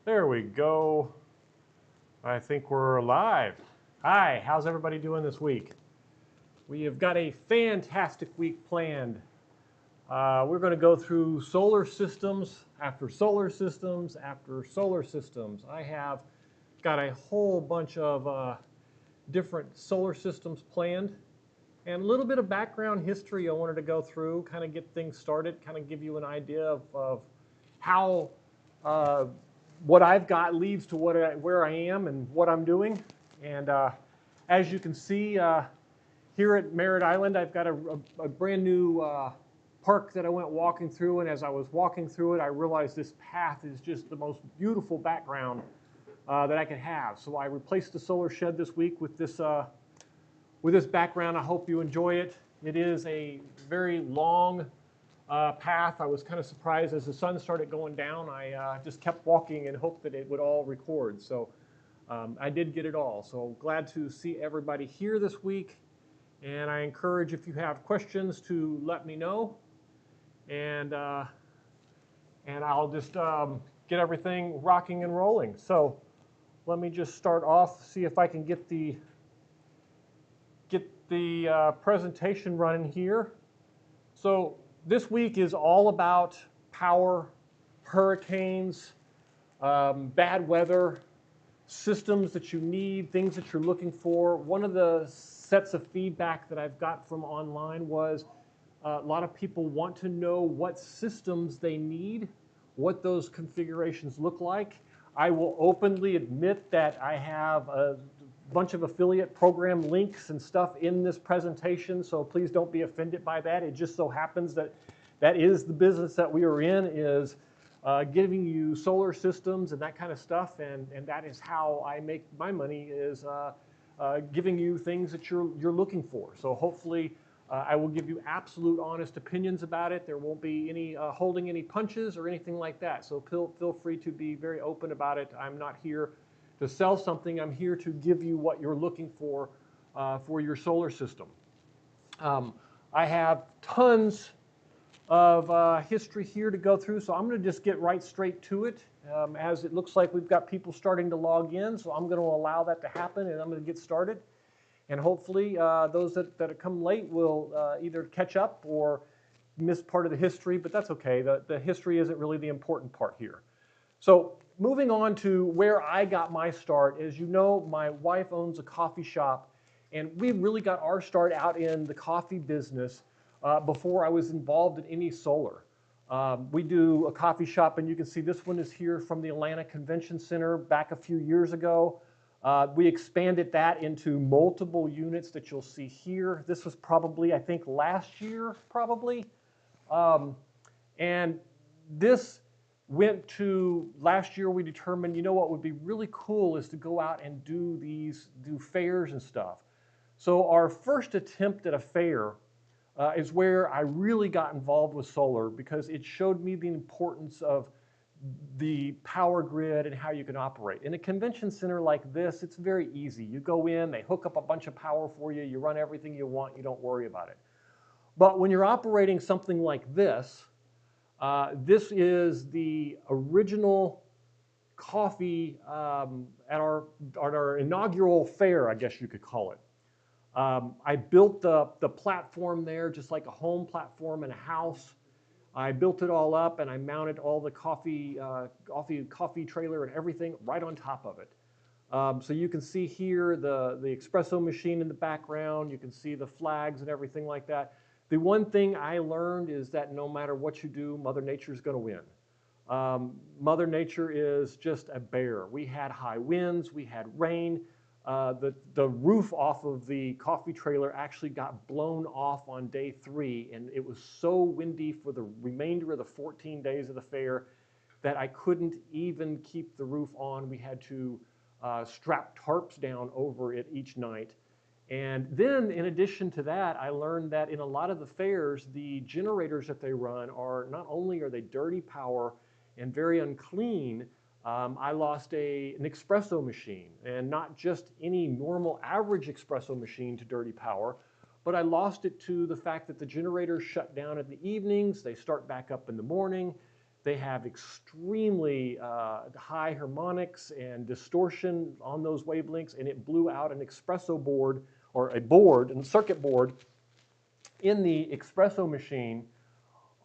There we go. I think we're live. Hi, how's everybody doing this week? We have got a fantastic week planned. We're going to go through solar systems after solar systems after solar systems. I have got a whole bunch of different solar systems planned, and a little bit of background history I wanted to go through, kind of get things started, kind of give you an idea of how what I've got leads to where I am and what I'm doing. And as you can see here at Merritt Island, I've got a brand new park that I went walking through, and as I was walking through it, I realized this path is just the most beautiful background that I could have. So I replaced the solar shed this week with this background. I hope you enjoy it. It is a very long path. I was kind of surprised as the sun started going down. I just kept walking and hoped that it would all record. So I did get it all. So glad to see everybody here this week. And I encourage, if you have questions, to let me know. And I'll just get everything rocking and rolling. So let me just start off, see if I can get the presentation running here. So this week is all about power, hurricanes, bad weather, systems that you need, things that you're looking for. One of the sets of feedback that I've got from online was a lot of people want to know what systems they need, what those configurations look like. I will openly admit that I have a bunch of affiliate program links and stuff in this presentation, so please don't be offended by that. It just so happens that that is the business that we are in, is giving you solar systems and that kind of stuff, and that is how I make my money, is giving you things that you're looking for. So hopefully I will give you absolute honest opinions about it. There won't be any holding any punches or anything like that, so feel free to be very open about it. I'm not here to sell something. I'm here to give you what you're looking for your solar system. I have tons of history here to go through, so I'm going to just get right straight to it, as it looks like we've got people starting to log in, so I'm going to allow that to happen, and I'm going to get started. And hopefully those that come late will either catch up or miss part of the history, but that's okay. The history isn't really the important part here. So moving on to where I got my start. As you know, my wife owns a coffee shop, and we really got our start out in the coffee business before I was involved in any solar. We do a coffee shop, and you can see this one is here from the Atlanta Convention Center back a few years ago. We expanded that into multiple units that you'll see here. This was probably, I think, last year, probably. And this went to, last year we determined, you know what would be really cool is to go out and do fairs and stuff. So our first attempt at a fair is where I really got involved with solar, because it showed me the importance of the power grid and how you can operate. In a convention center like this, it's very easy. You go in, they hook up a bunch of power for you, you run everything you want, you don't worry about it. But when you're operating something like this, this is the original coffee at our inaugural fair, I guess you could call it. I built the platform there just like a home platform in a house. I built it all up, and I mounted all the coffee trailer and everything right on top of it. So you can see here the espresso machine in the background. You can see the flags and everything like that. The one thing I learned is that no matter what you do, Mother Nature is going to win. Mother Nature is just a bear. We had high winds, we had rain. The roof off of the coffee trailer actually got blown off on day 3, and it was so windy for the remainder of the 14 days of the fair that I couldn't even keep the roof on. We had to strap tarps down over it each night. And then in addition to that, I learned that in a lot of the fairs, the generators that they run are, not only are they dirty power and very unclean, I lost an espresso machine, and not just any normal average espresso machine to dirty power, but I lost it to the fact that the generators shut down in the evenings, they start back up in the morning. They have extremely high harmonics and distortion on those wavelengths, and it blew out an espresso board, or a board, and circuit board in the espresso machine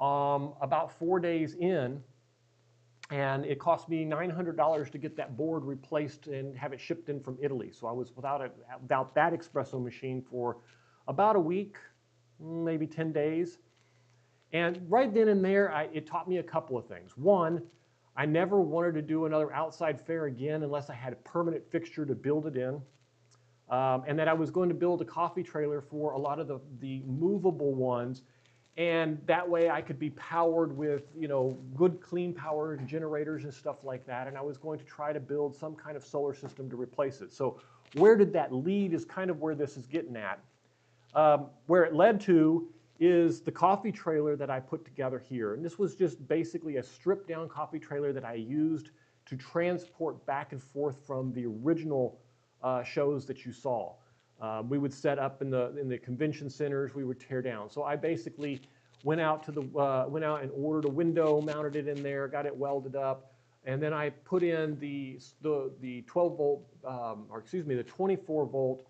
about 4 days in, and it cost me $900 to get that board replaced and have it shipped in from Italy. So I was without that espresso machine for about a week, maybe 10 days. And right then and there, it taught me a couple of things. One, I never wanted to do another outside fair again unless I had a permanent fixture to build it in. And that I was going to build a coffee trailer for a lot of the movable ones. And that way I could be powered with, good clean power generators and stuff like that. And I was going to try to build some kind of solar system to replace it. So where did that lead is kind of where this is getting at. Where it led to is the coffee trailer that I put together here. And this was just basically a stripped down coffee trailer that I used to transport back and forth from the original shows that you saw. We would set up in the convention centers. We would tear down. So I basically went out and ordered a window, mounted it in there, got it welded up, and then I put in the 12 volt, the 24 volt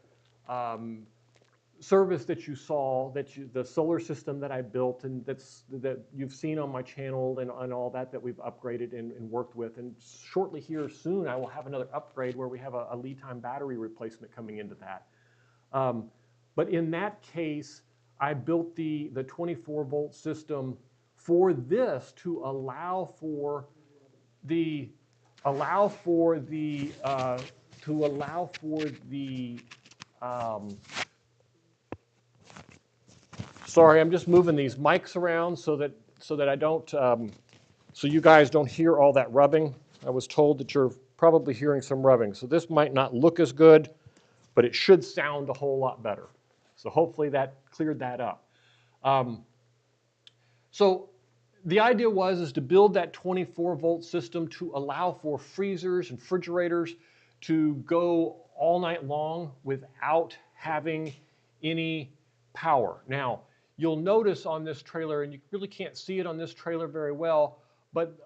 service that you saw, the solar system that I built, and that you've seen on my channel and all that we've upgraded and worked with. And shortly here soon, I will have another upgrade where we have a lead time battery replacement coming into that. But in that case, I built the 24 volt system for this to allow for the sorry, I'm just moving these mics around so that I don't so you guys don't hear all that rubbing. I was told that you're probably hearing some rubbing, so this might not look as good, but it should sound a whole lot better. So hopefully that cleared that up. So the idea is to build that 24 volt system to allow for freezers and refrigerators to go all night long without having any power. Now, you'll notice on this trailer, and you really can't see it on this trailer very well, but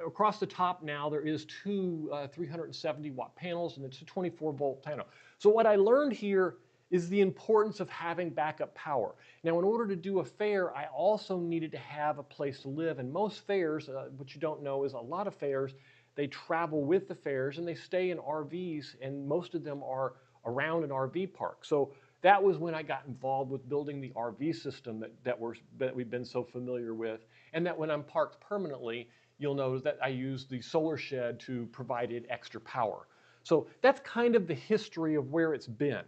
across the top now there is two 370 watt panels, and it's a 24 volt panel. So what I learned here is the importance of having backup power. Now, in order to do a fair, I also needed to have a place to live. And most fairs, what you don't know is a lot of fairs, they travel with the fairs and they stay in RVs, and most of them are around an RV park. So that was when I got involved with building the RV system that we've been so familiar with. And that when I'm parked permanently, you'll notice that I use the solar shed to provide it extra power. So that's kind of the history of where it's been.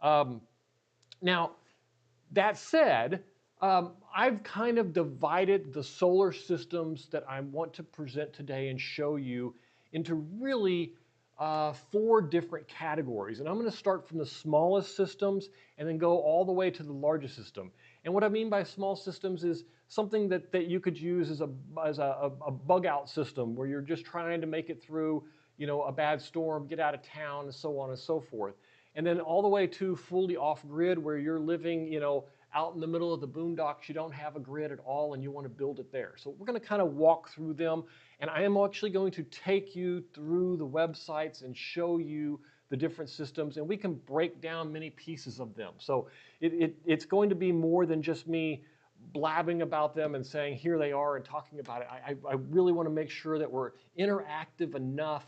Now, that said, I've kind of divided the solar systems that I want to present today and show you into really 4 different categories. And I'm going to start from the smallest systems and then go all the way to the largest system. And what I mean by small systems is something that you could use as a bug out system where you're just trying to make it through, a bad storm, get out of town, and so on and so forth. And then all the way to fully off-grid where you're living, out in the middle of the boondocks, you don't have a grid at all and you want to build it there. So we're going to kind of walk through them, and I am actually going to take you through the websites and show you the different systems, and we can break down many pieces of them. So it's going to be more than just me blabbing about them and saying here they are and talking about it. I really want to make sure that we're interactive enough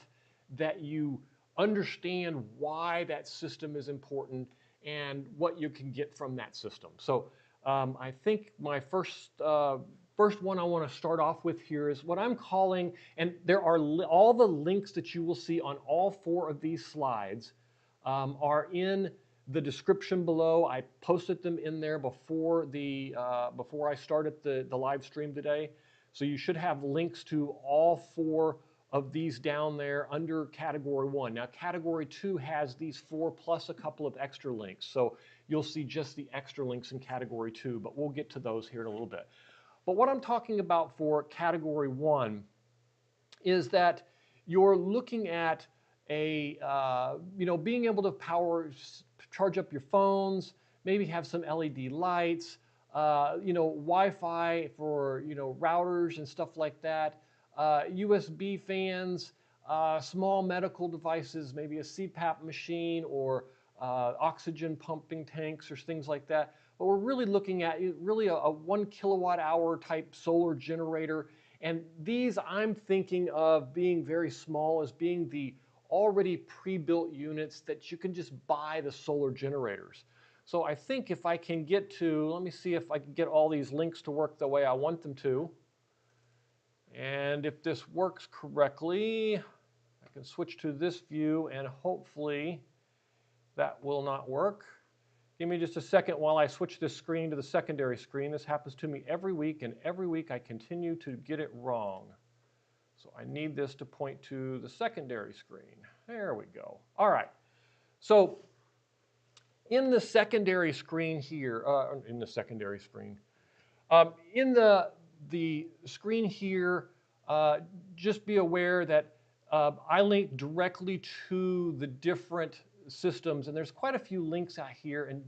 that you understand why that system is important and what you can get from that system. So I think my first one I want to start off with here is what I'm calling, and there are all the links that you will see on all 4 of these slides are in the description below. I posted them in there before I started the live stream today. So you should have links to all 4 of these down there under category 1. Now category 2 has these 4 plus a couple of extra links. So you'll see just the extra links in category 2, but we'll get to those here in a little bit. But what I'm talking about for category 1 is that you're looking at being able to charge up your phones, maybe have some LED lights, Wi-Fi for, routers and stuff like that. USB fans, small medical devices, maybe a CPAP machine or oxygen pumping tanks or things like that. But we're really looking at really a 1 kilowatt hour type solar generator. And these I'm thinking of being very small as being the already pre-built units that you can just buy the solar generators. So I think if I can get to, let me see if I can get all these links to work the way I want them to. And if this works correctly, I can switch to this view and hopefully that will not work. Give me just a second while I switch this screen to the secondary screen. This happens to me every week, and every week I continue to get it wrong. So I need this to point to the secondary screen. There we go. All right. So in the secondary screen here, in the screen here, just be aware that I link directly to the different systems, and there's quite a few links out here and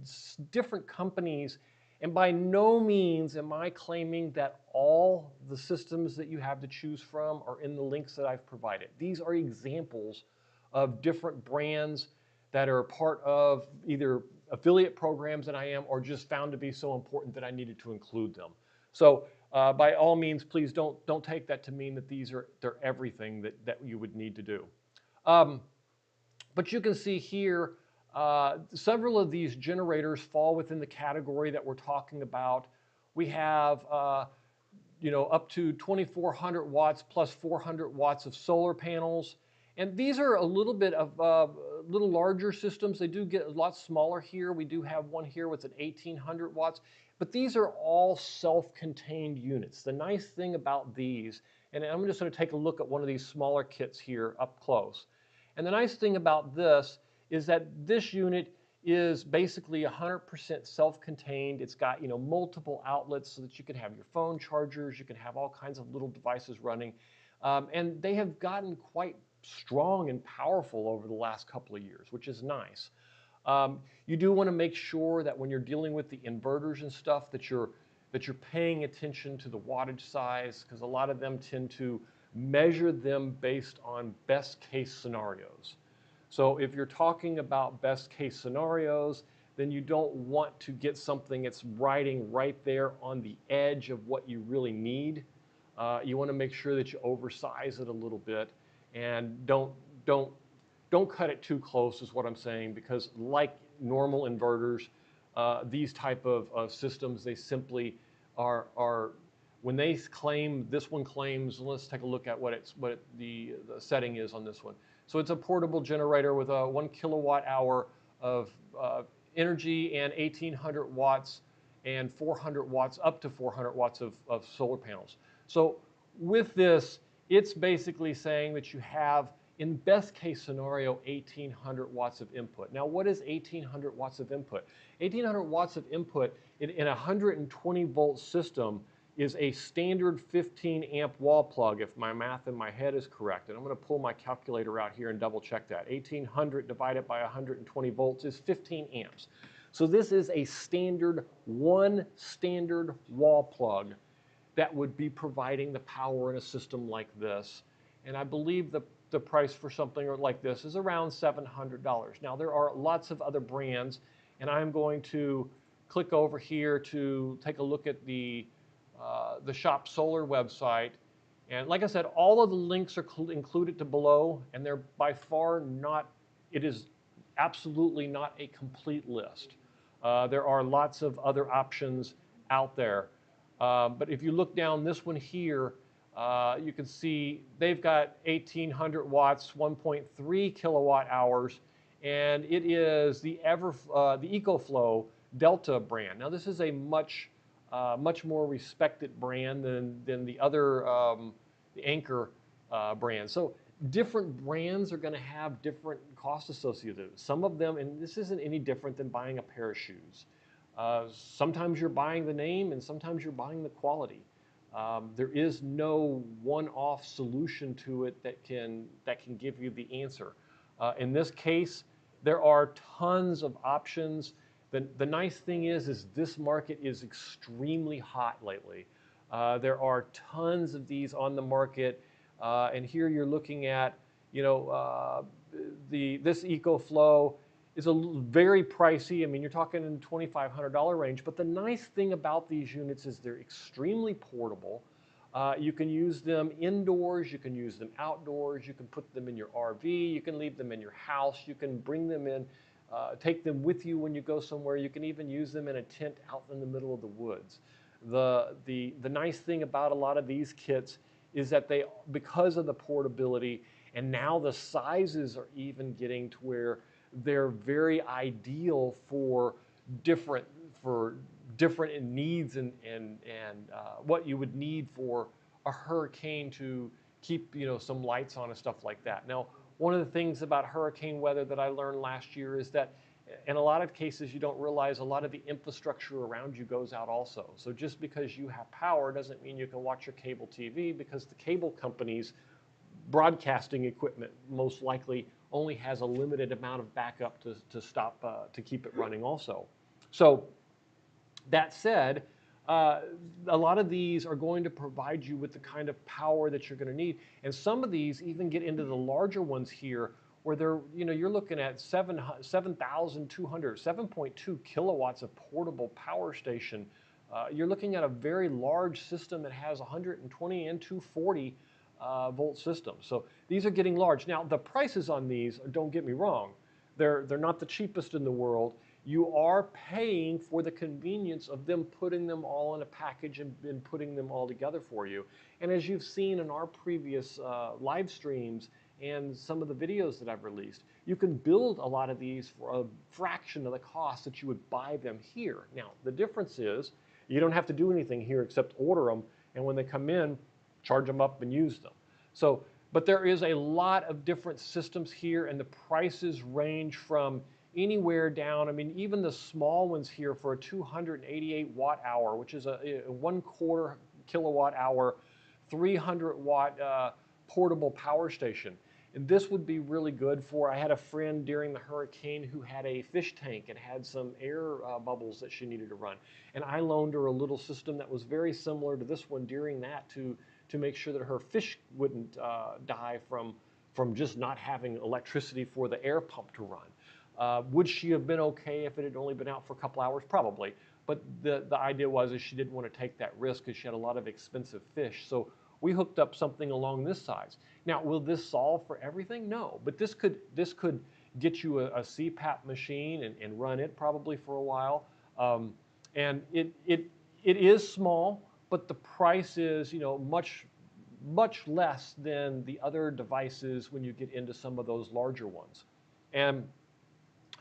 different companies, and by no means am I claiming that all the systems that you have to choose from are in the links that I've provided. These are examples of different brands that are part of either affiliate programs that I am or just found to be so important that I needed to include them. So by all means, please don't take that to mean that they're everything that you would need to do. But you can see here, several of these generators fall within the category that we're talking about. We have up to 2,400 watts plus 400 watts of solar panels. And these are a little bit of little larger systems. They do get a lot smaller here. We do have one here with an 1,800 watts. But these are all self-contained units. The nice thing about these, and I'm just going to take a look at one of these smaller kits here up close. And the nice thing about this is that this unit is basically 100% self-contained. It's got multiple outlets so that you can have your phone chargers, you can have all kinds of little devices running. And they have gotten quite strong and powerful over the last couple of years, which is nice. You do want to make sure that when you're dealing with the inverters and stuff that you're paying attention to the wattage size, because a lot of them tend to measure them based on best case scenarios. So if you're talking about best case scenarios, then you don't want to get something that's riding right there on the edge of what you really need. You want to make sure that you oversize it a little bit and don't cut it too close is what I'm saying, because like normal inverters, these type of systems, they simply are when they claim, this one claims, let's take a look at what the setting is on this one. So it's a portable generator with a 1 kilowatt hour of energy and 1,800 watts and 400 watts, up to 400 watts of solar panels. So with this, it's basically saying that you have, in best case scenario, 1,800 watts of input. Now, what is 1,800 watts of input? 1,800 watts of input in a 120 volt system is a standard 15 amp wall plug, if my math in my head is correct. And I'm going to pull my calculator out here and double check that. 1,800 divided by 120 volts is 15 amps. So this is a standard wall plug that would be providing the power in a system like this. And I believe the price for something like this is around $700. Now, there are lots of other brands, and I'm going to click over here to take a look at the Shop Solar website. And like I said, all of the links are included to below, and they're by far not, it is absolutely not a complete list. There are lots of other options out there. But if you look down this one here, you can see they've got 1,800 watts, 1.3 kilowatt hours, and it is the EcoFlow Delta brand. Now, this is a much more respected brand than the other the Anchor brand. So different brands are going to have different costs associated. Some of them, and this isn't any different than buying a pair of shoes. Sometimes you're buying the name, and sometimes you're buying the quality. There is no one-off solution to it that can give you the answer. In this case, there are tons of options. The nice thing is this market is extremely hot lately. There are tons of these on the market. And here you're looking at, you know, this EcoFlow is very pricey. I mean, you're talking in the $2,500 range. But the nice thing about these units is they're extremely portable. You can use them indoors, you can use them outdoors, you can put them in your RV, you can leave them in your house, you can bring them in, take them with you when you go somewhere, you can even use them in a tent out in the middle of the woods. The nice thing about a lot of these kits is that they, because of the portability, and now the sizes are even getting to where they're very ideal for different needs and what you would need for a hurricane to keep, you know, some lights on and stuff like that. Now, one of the things about hurricane weather that I learned last year is that in a lot of cases you don't realize a lot of the infrastructure around you goes out also. So just because you have power doesn't mean you can watch your cable TV, because the cable companies' broadcasting equipment most likely only has a limited amount of backup to keep it running also. So that said, a lot of these are going to provide you with the kind of power that you're going to need. And some of these even get into the larger ones here where they're, you know, you're looking at 7.2 kilowatts of portable power station. You're looking at a very large system that has 120 and 240 volt systems. So these are getting large. Now, the prices on these, don't get me wrong, they're not the cheapest in the world. You are paying for the convenience of them putting them all in a package and putting them all together for you. And as you've seen in our previous live streams and some of the videos that I've released, you can build a lot of these for a fraction of the cost that you would buy them here. Now, the difference is you don't have to do anything here except order them, and when they come in, charge them up and use them. So, but there is a lot of different systems here, and the prices range from anywhere down. I mean, even the small ones here for a 288 watt hour, which is a 1/4 kilowatt hour, 300 watt portable power station. And this would be really good for, I had a friend during the hurricane who had a fish tank and had some air bubbles that she needed to run. And I loaned her a little system that was very similar to this one during that to make sure that her fish wouldn't die from just not having electricity for the air pump to run. Would she have been okay if it had only been out for a couple hours? Probably. But the idea was is she didn't want to take that risk because she had a lot of expensive fish. So we hooked up something along this size. Now, will this solve for everything? No, but this could get you a CPAP machine and run it probably for a while. And it is small, but the price is, you know, much less than the other devices when you get into some of those larger ones. And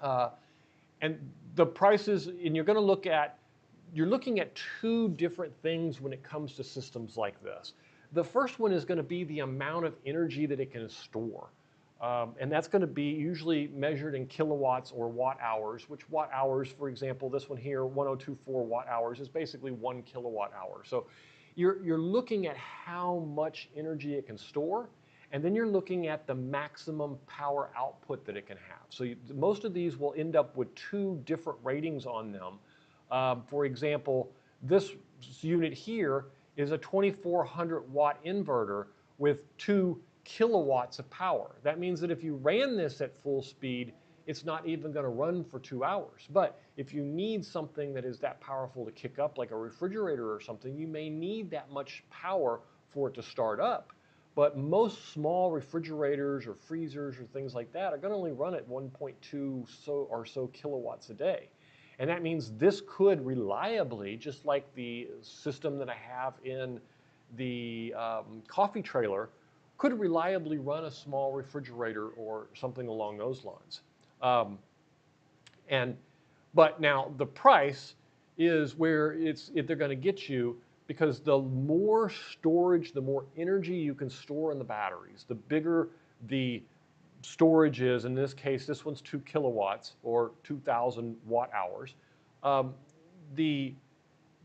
the prices, and you're looking at two different things when it comes to systems like this. The first one is going to be the amount of energy that it can store. And that's going to be usually measured in kilowatts or watt hours, which watt hours, for example, this one here, 1024 watt hours, is basically 1 kilowatt hour. So you're looking at how much energy it can store, and then you're looking at the maximum power output that it can have. So most of these will end up with two different ratings on them. For example, this unit here is a 2400 watt inverter with 2 kilowatts of power. That means that if you ran this at full speed, it's not even going to run for 2 hours. But if you need something that is that powerful to kick up, like a refrigerator or something, you may need that much power for it to start up. But most small refrigerators or freezers or things like that are going to only run at 1.2 or so kilowatts a day. And that means this could reliably, just like the system that I have in the coffee trailer, could reliably run a small refrigerator or something along those lines. But now the price is where they're going to get you, because the more storage, the more energy you can store in the batteries, the bigger the storage is. In this case, this one's 2 kilowatts or 2,000 watt hours.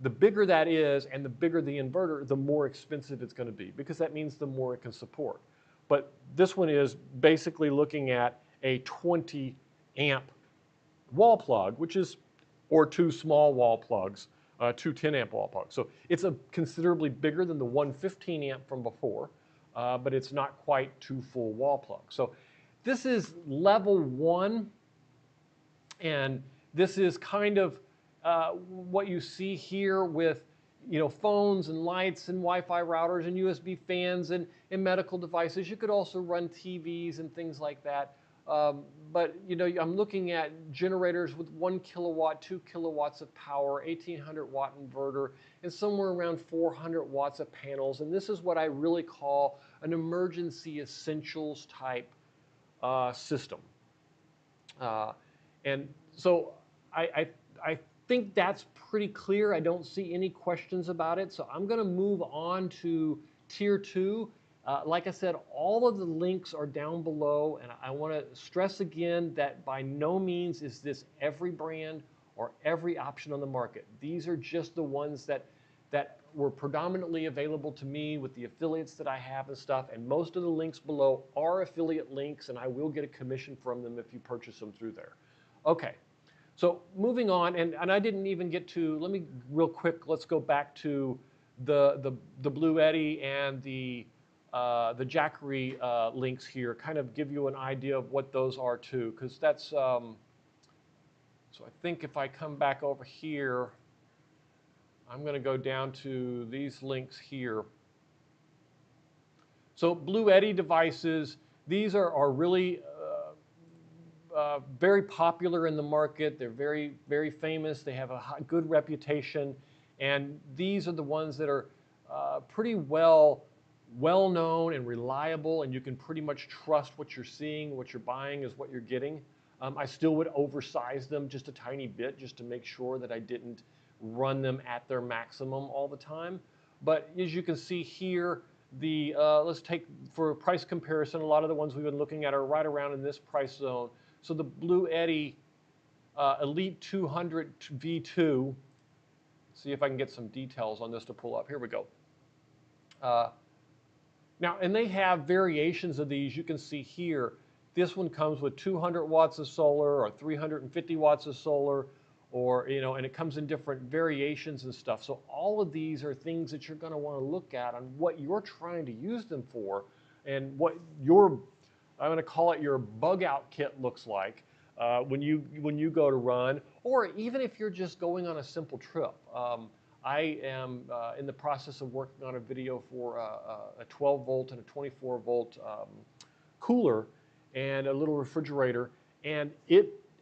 The bigger that is and the bigger the inverter, the more expensive it's going to be, because that means the more it can support. But this one is basically looking at a 20 amp wall plug, or 2 small wall plugs, 2 10 amp wall plugs. So it's considerably bigger than the 115 amp from before. but it's not quite 2 full wall plugs. So this is level 1, and this is kind of what you see here with phones and lights and Wi-Fi routers and USB fans and medical devices. You could also run TVs and things like that. But I'm looking at generators with 1 kilowatt, 2 kilowatts of power, 1800 watt inverter, and somewhere around 400 watts of panels. And this is what I really call an emergency essentials type system. And so I think that's pretty clear. I don't see any questions about it. So I'm going to move on to Tier 2. Like I said, all of the links are down below, and I want to stress again that by no means is this every brand or every option on the market. These are just the ones that were predominantly available to me with the affiliates that I have and stuff, and most of the links below are affiliate links, and I will get a commission from them if you purchase them through there. Okay, so moving on, and I didn't even get to, let me real quick, let's go back to the Bluetti and the Jackery links here, kind of give you an idea of what those are too, because that's, so I think if I come back over here, I'm going to go down to these links here. So Bluetti devices, these are really very popular in the market. They're very, very famous. They have a good reputation, and these are the ones that are pretty well known and reliable, and you can pretty much trust what you're seeing, what you're buying is what you're getting. I still would oversize them just a tiny bit just to make sure that I didn't run them at their maximum all the time. But as you can see here, let's take for price comparison, a lot of the ones we've been looking at are right around in this price zone. So the Bluetti Elite 200 V2, see if I can get some details on this to pull up. Here we go. Now, and they have variations of these. You can see here, this one comes with 200 watts of solar or 350 watts of solar, or, and it comes in different variations and stuff. So all of these are things that you're going to want to look at on what you're trying to use them for and what I'm going to call it your bug out kit looks like when you go to run, or even if you're just going on a simple trip. I am in the process of working on a video for a 12 volt and a 24 volt cooler and a little refrigerator, and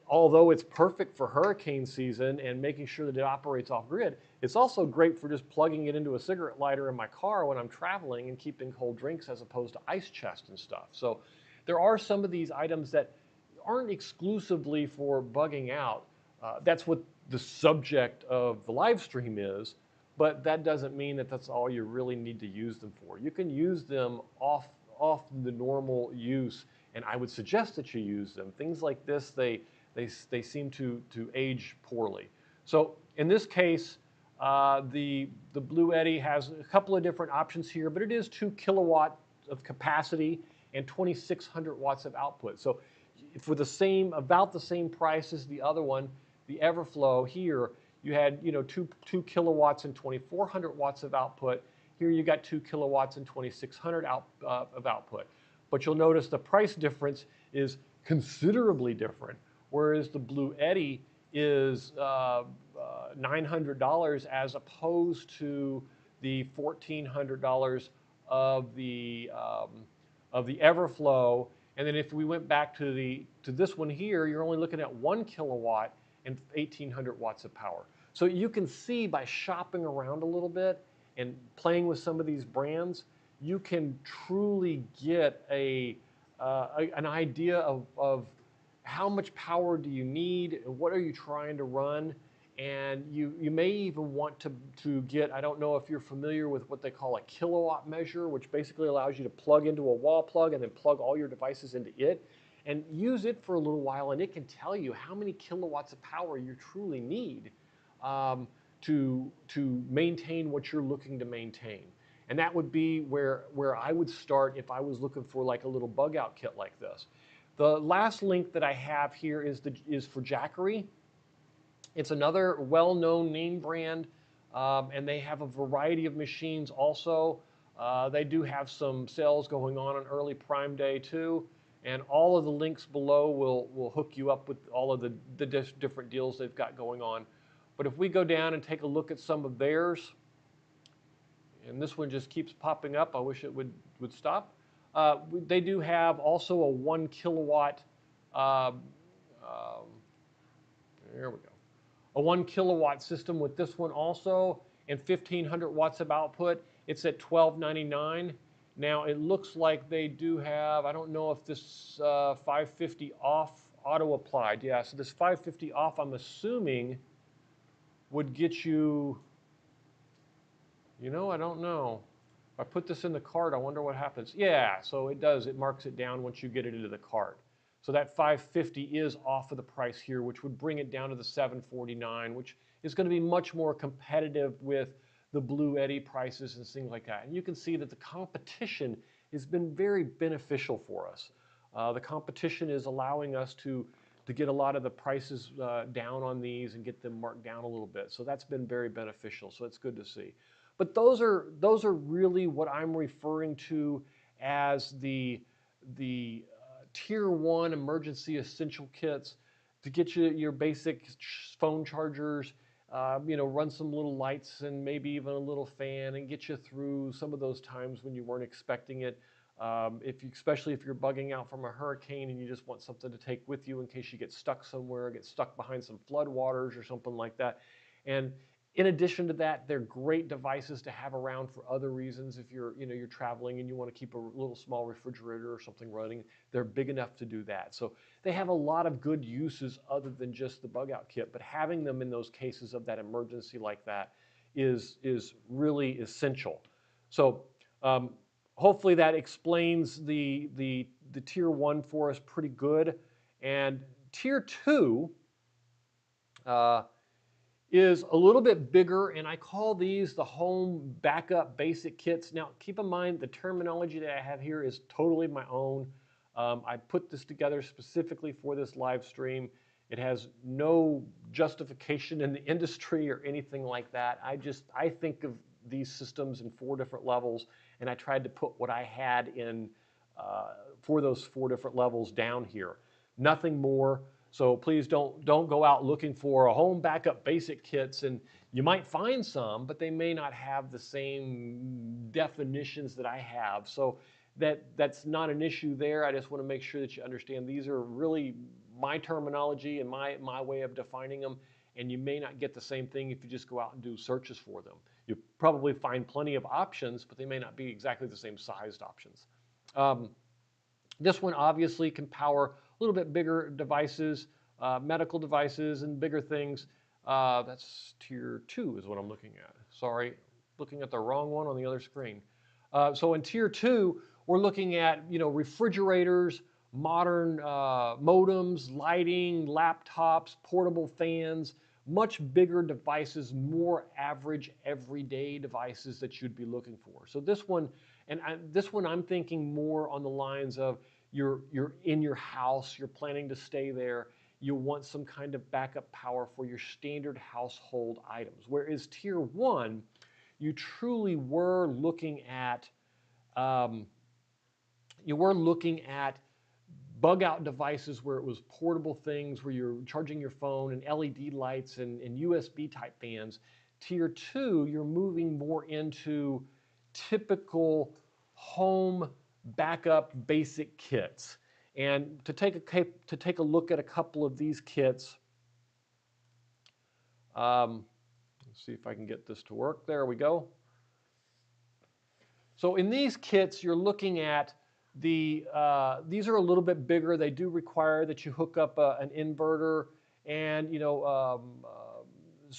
although it's perfect for hurricane season and making sure that it operates off grid, it's also great for just plugging it into a cigarette lighter in my car when I'm traveling and keeping cold drinks as opposed to ice chest and stuff. So there are some of these items that aren't exclusively for bugging out. That's what the subject of the live stream is, but that doesn't mean that that's all you really need to use them for. You can use them off the normal use, and I would suggest that you use them. Things like this, they seem to age poorly. So in this case, the Bluetti has a couple of different options here, but it is 2 kilowatt of capacity and 2,600 watts of output. So for about the same price as the other one, the Everflow here, you had 2 kilowatts and 2,400 watts of output. Here you got 2 kilowatts and 2,600 of output. But you'll notice the price difference is considerably different. Whereas the Bluetti is $900 as opposed to the $1,400 of the Everflow. And then if we went back to this one here, you're only looking at 1 kilowatt and 1,800 watts of power. So you can see by shopping around a little bit and playing with some of these brands, you can truly get an idea of how much power do you need, what are you trying to run, and you may even want to get, I don't know if you're familiar with what they call a kilowatt measure, which basically allows you to plug into a wall plug and then plug all your devices into it and use it for a little while, and it can tell you how many kilowatts of power you truly need to maintain what you're looking to maintain. And that would be where I would start if I was looking for like a little bug out kit like this. The last link that I have here is for Jackery. It's another well-known name brand, and they have a variety of machines also. They do have some sales going on early Prime Day too, and all of the links below will hook you up with all of the different deals they've got going on. But if we go down and take a look at some of theirs, and this one just keeps popping up, I wish it would stop. They do have also a 1 kilowatt, um, um, there we go, a 1 kilowatt system with this one also, and 1,500 watts of output. It's at $12.99. Now it looks like they do have, I don't know if this 550 off auto applied. Yeah, so this 550 off, I'm assuming, would get you, I don't know. If I put this in the cart, I wonder what happens. Yeah, so it does. It marks it down once you get it into the cart. So that 550 is off of the price here, which would bring it down to the 749, which is going to be much more competitive with the Bluetti prices and things like that. And you can see that the competition has been very beneficial for us. The competition is allowing us to get a lot of the prices down on these and get them marked down a little bit. So that's been very beneficial. So it's good to see. But those are really what I'm referring to as the tier 1 emergency essential kits to get you your basic phone chargers, run some little lights and maybe even a little fan and get you through some of those times when you weren't expecting it. Especially if you're bugging out from a hurricane and you just want something to take with you in case you get stuck somewhere, get stuck behind some floodwaters or something like that. And in addition to that, they're great devices to have around for other reasons. If you're traveling and you want to keep a little small refrigerator or something running, they're big enough to do that. So they have a lot of good uses other than just the bug out kit, but having them in those cases of that emergency like that is really essential. So hopefully that explains the tier 1 for us pretty good. And tier 2, is a little bit bigger, and I call these the home backup basic kits. Now, keep in mind the terminology that I have here is totally my own. I put this together specifically for this live stream. It has no justification in the industry or anything like that. I think of these systems in 4 different levels, and I tried to put what I had in for those 4 different levels down here. Nothing more. So please don't go out looking for a home backup basic kits, and you might find some, but they may not have the same definitions that I have. So that's not an issue there. I just want to make sure that you understand these are really my terminology and my way of defining them, and you may not get the same thing if you just go out and do searches for them. You probably find plenty of options, but they may not be exactly the same sized options. This one obviously can power a little bit bigger devices, medical devices and bigger things. That's tier 2 is what I'm looking at. Sorry, looking at the wrong one on the other screen. So in tier 2, we're looking at refrigerators, modern modems, lighting, laptops, portable fans, much bigger devices, more average everyday devices that you'd be looking for. So this one, this one I'm thinking more on the lines of you're in your house, you're planning to stay there, you want some kind of backup power for your standard household items. Whereas tier 1, you truly were looking at bug out devices where it was portable things where you're charging your phone and LED lights and USB type fans. Tier 2, you're moving more into typical home backup basic kits. And to take a look at a couple of these kits, let's see if I can get this to work. There we go. So in these kits, you're looking at these are a little bit bigger. They do require that you hook up an inverter and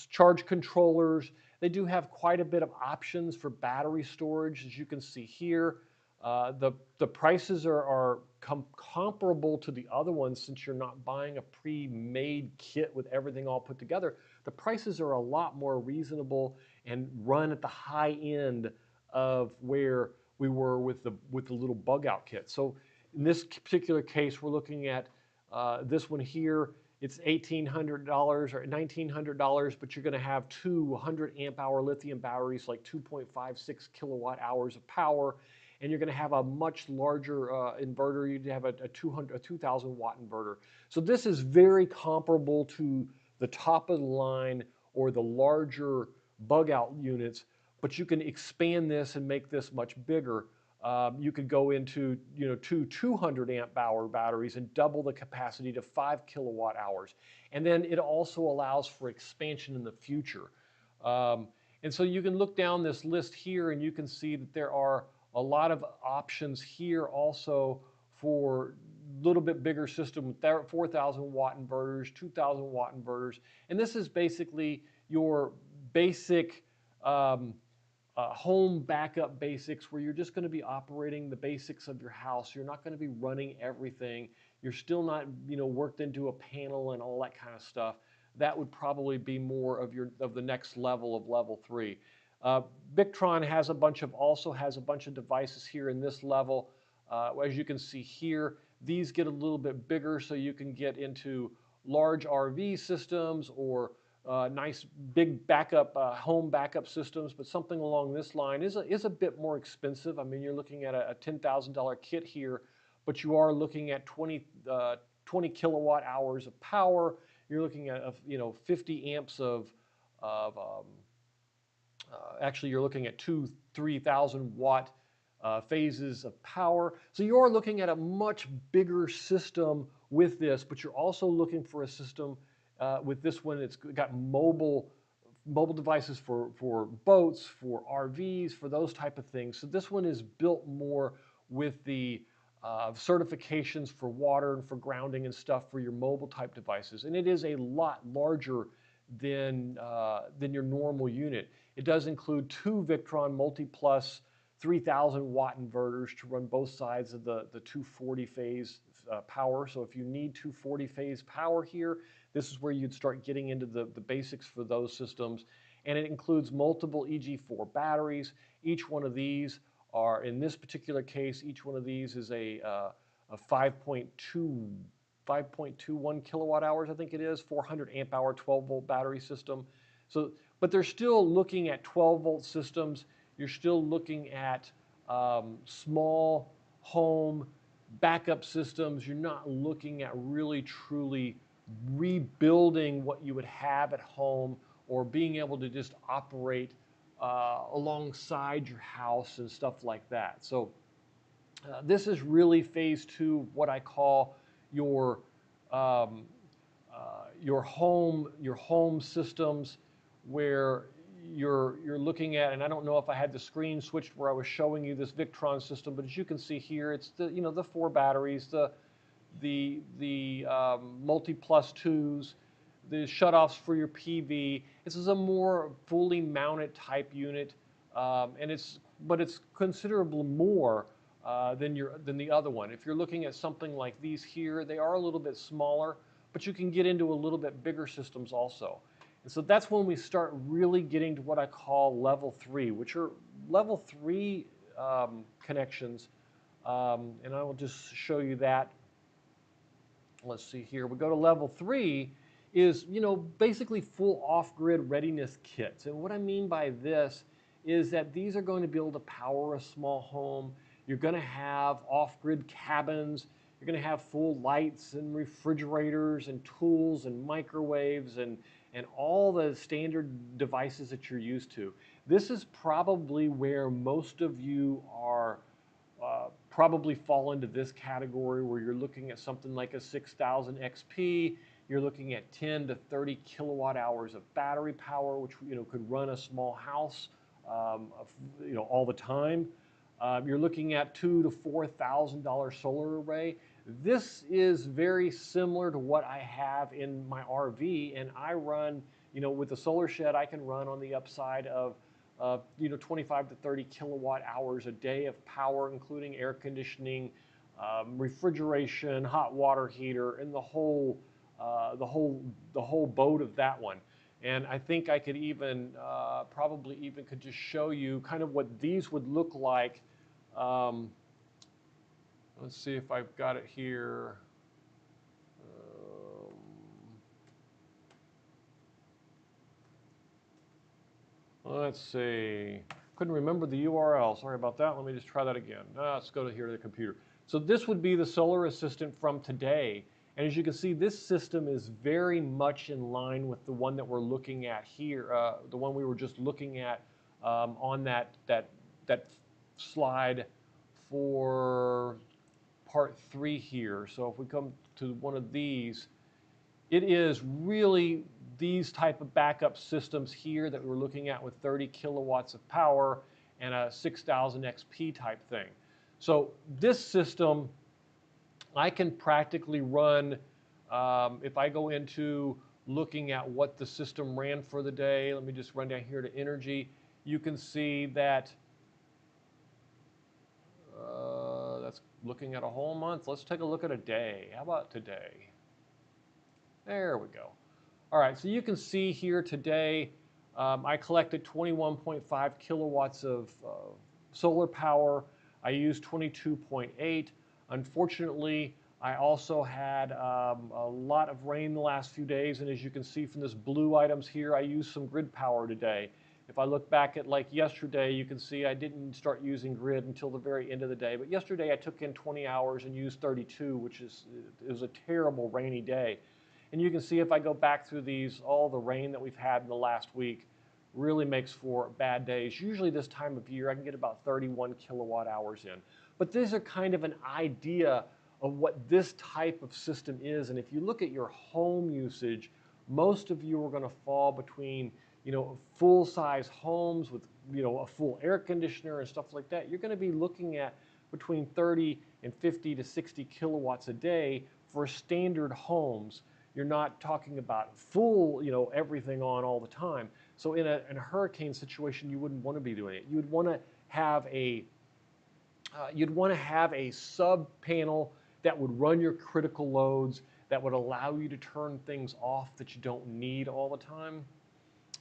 charge controllers. They do have quite a bit of options for battery storage, as you can see here. The prices are comparable to the other ones since you're not buying a pre-made kit with everything all put together. The prices are a lot more reasonable and run at the high end of where we were with the little bug out kit. So in this particular case, we're looking at this one here. it's $1,800 or $1,900, but you're going to have two 100 amp hour lithium batteries, like 2.56 kilowatt hours of power, and you're going to have a much larger inverter. You'd have a 2,000 watt inverter. So this is very comparable to the top of the line or the larger bug out units, but you can expand this and make this much bigger. You could go into two 200 amp hour batteries and double the capacity to 5 kilowatt hours. And then it also allows for expansion in the future. And so you can look down this list here and you can see that there are a lot of options here also for a little bit bigger system with 4,000 watt inverters, 2,000 watt inverters. And this is basically your basic home backup basics, where you're just going to be operating the basics of your house. You're not going to be running everything. You're still not, worked into a panel and all that kind of stuff. That would probably be more of the next level of level 3. Victron also has a bunch of devices here in this level. As you can see here, these get a little bit bigger, so you can get into large RV systems or nice big backup home backup systems, but something along this line is a bit more expensive. I mean, you're looking at a $10,000 kit here, but you are looking at 20 kilowatt hours of power. You're looking at 50 amps actually you're looking at 3,000 watt phases of power. So you're looking at a much bigger system with this, but you're also looking for a system with this one. It's got mobile devices for boats, for RVs, for those type of things. So this one is built more with the certifications for water and for grounding and stuff for your mobile type devices. And it is a lot larger than your normal unit. It does include two Victron Multi-Plus 3,000 watt inverters to run both sides of the 240 phase power. So if you need 240 phase power here, this is where you'd start getting into the basics for those systems. And it includes multiple EG4 batteries. Each one of these are, in this particular case, each one of these is a 5.21 kilowatt hours, I think it is, 400 amp hour 12 volt battery system. So, but they're still looking at 12 volt systems. You're still looking at small home backup systems. You're not looking at really truly rebuilding what you would have at home or being able to just operate alongside your house and stuff like that. So this is really phase 2, what I call your home systems, where you're looking at, and I don't know if I had the screen switched where I was showing you this Victron system, but as you can see here, it's the 4 batteries, the Multi-Plus 2s, the shutoffs for your PV. This is a more fully mounted type unit, and it's considerably more than the other one. If you're looking at something like these here, they are a little bit smaller, but you can get into a little bit bigger systems also. And so that's when we start really getting to what I call level 3, which are level 3 connections. And I will just show you that. Let's see here. We go to level 3 is, basically full off-grid readiness kits. And what I mean by this is that these are going to be able to power a small home. You're going to have off-grid cabins. You're going to have full lights and refrigerators and tools and microwaves and all the standard devices that you're used to. This is probably where most of you are probably fall into this category, where you're looking at something like a 6000 XP. You're looking at 10 to 30 kilowatt hours of battery power, which could run a small house all the time. You're looking at $2,000 to $4,000 solar array. This is very similar to what I have in my RV, and I run, with the solar shed, I can run on the upside of 25 to 30 kilowatt hours a day of power, including air conditioning, refrigeration, hot water heater, and the whole boat of that one. And I think I could even probably even could just show you kind of what these would look like. Let's see if I've got it here. Let's see. Couldn't remember the URL. Sorry about that. Let me just try that again. Let's go to here to the computer. So this would be the solar assistant from today. And as you can see, this system is very much in line with the one that we're looking at here, the one we were just looking at on that slide for part 3 here. So if we come to one of these, it is really these type of backup systems here that we're looking at with 30 kilowatts of power and a 6000 XP type thing. So this system, I can practically run, if I go into looking at what the system ran for the day, let me just run down here to energy, you can see that that's looking at a whole month. Let's take a look at a day. How about today? There we go. All right, so you can see here today, I collected 21.5 kilowatts of solar power. I used 22.8. Unfortunately, I also had a lot of rain the last few days, and as you can see from this blue items here, I used some grid power today. If I look back at like yesterday, you can see I didn't start using grid until the very end of the day. But yesterday I took in 20 hours and used 32, which is a terrible rainy day. And you can see if I go back through these, all the rain that we've had in the last week really makes for bad days. Usually this time of year I can get about 31 kilowatt hours in. But these are kind of an idea of what this type of system is. And if you look at your home usage, most of you are going to fall between, you know, full-size homes with, you know, a full air conditioner and stuff like that. You're going to be looking at between 30 and 50 to 60 kilowatts a day for standard homes. You're not talking about full, you know, everything on all the time. So in a hurricane situation, you wouldn't want to be doing it. You'd want to have a sub panel that would run your critical loads, that would allow you to turn things off that you don't need all the time.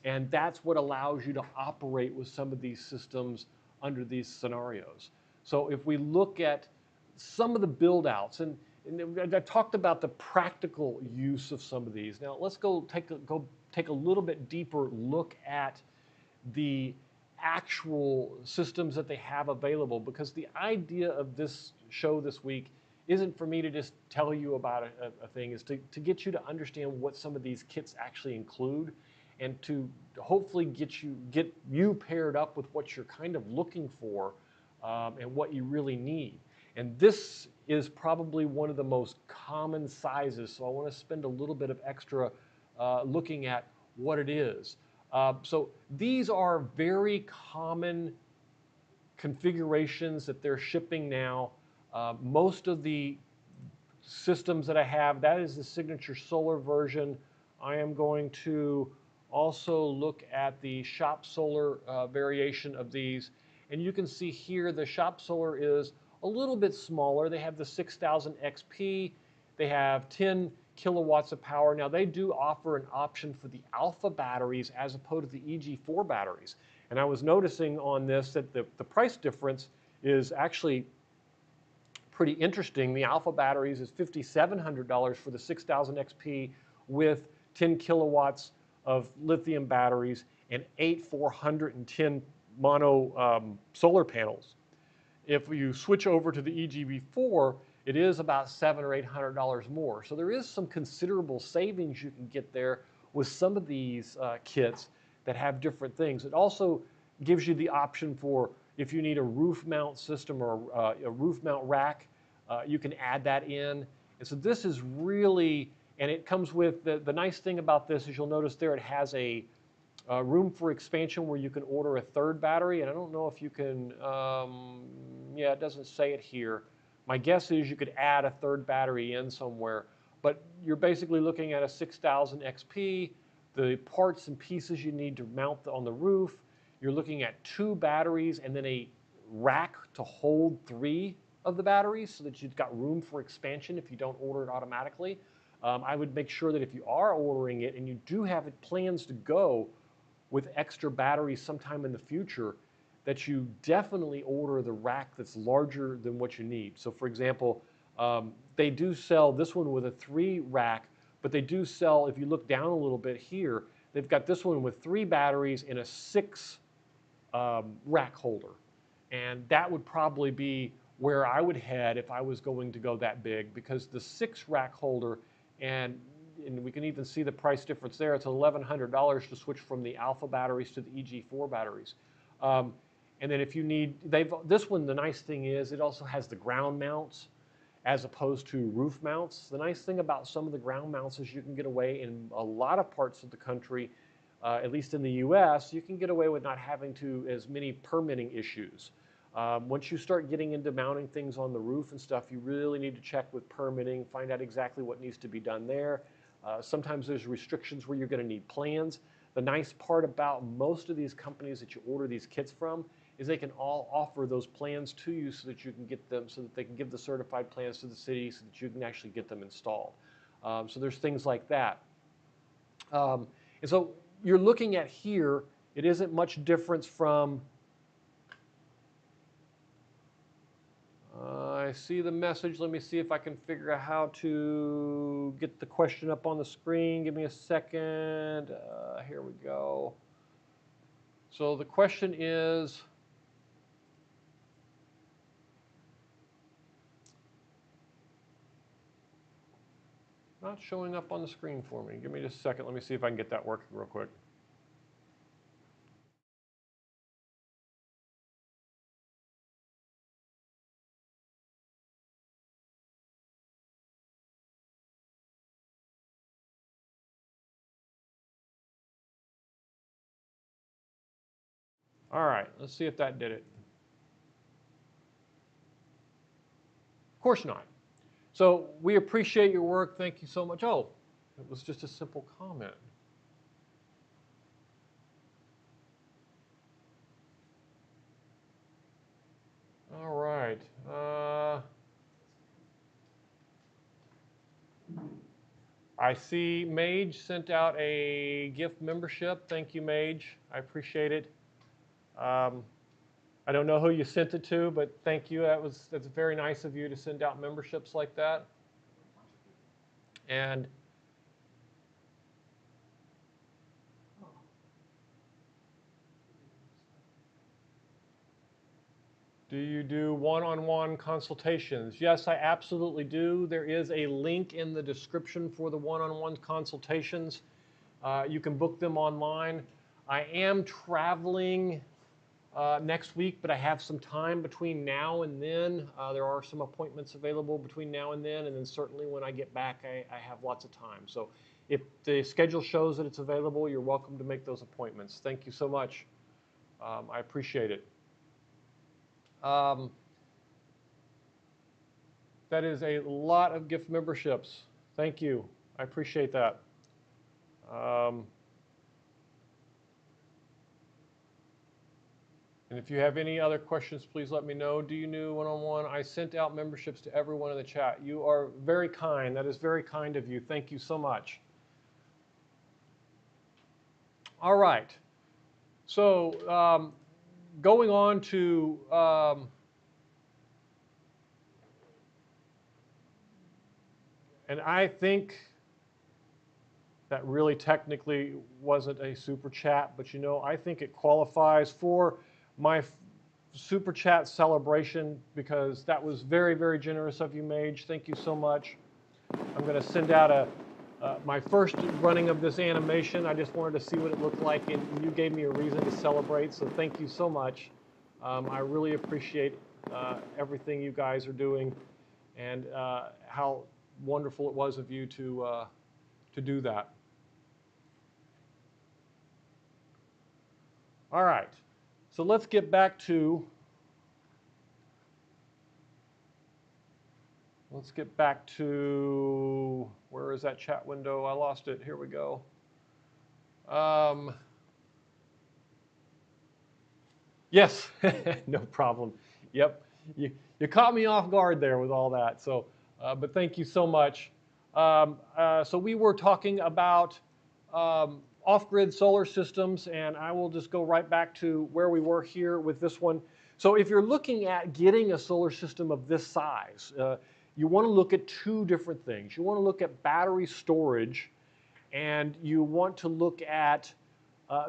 And that's what allows you to operate with some of these systems under these scenarios. So if we look at some of the build outs, and I talked about the practical use of some of these. Now let's go take a little bit deeper look at the actual systems that they have available, because the idea of this show this week isn't for me to just tell you about a thing, is to get you to understand what some of these kits actually include, and to hopefully get you paired up with what you're kind of looking for and what you really need. And this is probably one of the most common sizes, so I want to spend a little bit of extra looking at what it is. So these are very common configurations that they're shipping now. Most of the systems that I have, that is the Signature Solar version. I am going to also look at the Shop Solar variation of these. And you can see here the Shop Solar is a little bit smaller. They have the 6000 XP. They have 10 kilowatts of power. Now they do offer an option for the alpha batteries as opposed to the EG4 batteries. And I was noticing on this that the price difference is actually pretty interesting. The alpha batteries is $5,700 for the 6000 XP with 10 kilowatts of lithium batteries and 8 410 mono solar panels. If you switch over to the EGV4, it is about $700 or $800 more. So there is some considerable savings you can get there with some of these kits that have different things. It also gives you the option for if you need a roof mount system or a roof mount rack, you can add that in. And so this is really, and it comes with, the nice thing about this is you'll notice there it has a room for expansion where you can order a third battery. And I don't know if you can, yeah, it doesn't say it here. My guess is you could add a third battery in somewhere, but you're basically looking at a 6000 XP, the parts and pieces you need to mount on the roof. You're looking at 2 batteries and then a rack to hold 3 of the batteries so that you've got room for expansion if you don't order it automatically. I would make sure that if you are ordering it and you do have plans to go with extra batteries sometime in the future, that you definitely order the rack that's larger than what you need. So for example, they do sell this one with a 3 rack, but they do sell, if you look down a little bit here, they've got this one with 3 batteries and a 6 rack holder. And that would probably be where I would head if I was going to go that big, because the 6 rack holder, and we can even see the price difference there. It's $1,100 to switch from the alpha batteries to the EG4 batteries. And then if you need, this one, the nice thing is it also has the ground mounts as opposed to roof mounts. The nice thing about some of the ground mounts is you can get away in a lot of parts of the country, at least in the US, you can get away with not having as many permitting issues. Once you start getting into mounting things on the roof and stuff, you really need to check with permitting, find out exactly what needs to be done there. Sometimes there's restrictions where you're going to need plans. The nice part about most of these companies that you order these kits from is they can all offer those plans to you so that you can get them, so that they can give the certified plans to the city so that you can actually get them installed. So there's things like that. And so you're looking at here, it isn't much difference from, I see the message. Let me see if I can figure out how to get the question up on the screen. Give me a second. Here we go. So the question is, not showing up on the screen for me. Give me just a second. Let me see if I can get that working real quick. All right, let's see if that did it. Of course not. So we appreciate your work. Thank you so much. Oh, it was just a simple comment. All right. I see Mage sent out a gift membership. Thank you, Mage. I appreciate it. I don't know who you sent it to, but thank you. That's very nice of you to send out memberships like that. And do you do one-on-one consultations? Yes, I absolutely do. There is a link in the description for the one-on-one consultations. You can book them online. I am traveling next week, but I have some time between now and then. There are some appointments available between now and then certainly when I get back, I have lots of time. So if the schedule shows that it's available, you're welcome to make those appointments. Thank you so much. I appreciate it. That is a lot of gift memberships. Thank you. I appreciate that. And if you have any other questions, please let me know. Do you do one-on-one? I sent out memberships to everyone in the chat. You are very kind. That is very kind of you. Thank you so much. All right. So going on to and I think that really technically wasn't a super chat, but you know, I think it qualifies for my super chat celebration because that was very, very generous of you, Mage. Thank you so much. I'm going to send out my first running of this animation. I just wanted to see what it looked like, and you gave me a reason to celebrate, so thank you so much. I really appreciate everything you guys are doing and how wonderful it was of you to do that. All right, so let's get back to where is that chat window? I lost it. Here we go. Yes, no problem. Yep, you caught me off guard there with all that. So, but thank you so much. So we were talking about off-grid solar systems, and I will just go right back to where we were here with this one. So if you're looking at getting a solar system of this size, you want to look at two different things. You want to look at battery storage, and you want to look at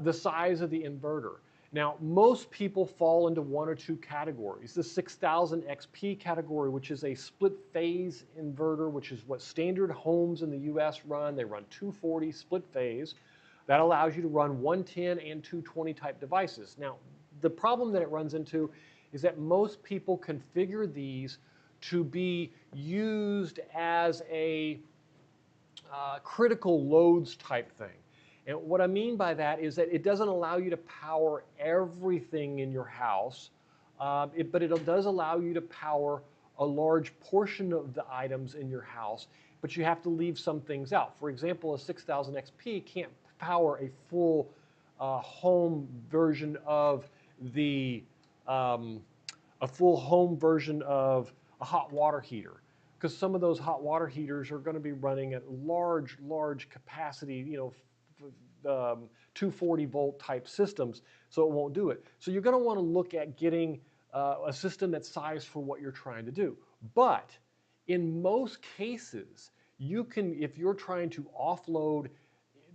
the size of the inverter. Now, most people fall into one or two categories. The 6000 XP category, which is a split phase inverter, which is what standard homes in the US run. They run 240 split phase. That allows you to run 110 and 220 type devices. Now, the problem that it runs into is that most people configure these to be used as a critical loads type thing. And what I mean by that is that it doesn't allow you to power everything in your house, but it does allow you to power a large portion of the items in your house, but you have to leave some things out. For example, a 6000 XP can't power a full home version of a full home version of a hot water heater, because some of those hot water heaters are going to be running at large capacity, 240 volt type systems, so it won't do it. So you're going to want to look at getting a system that's sized for what you're trying to do. But in most cases, you can, if you're trying to offload,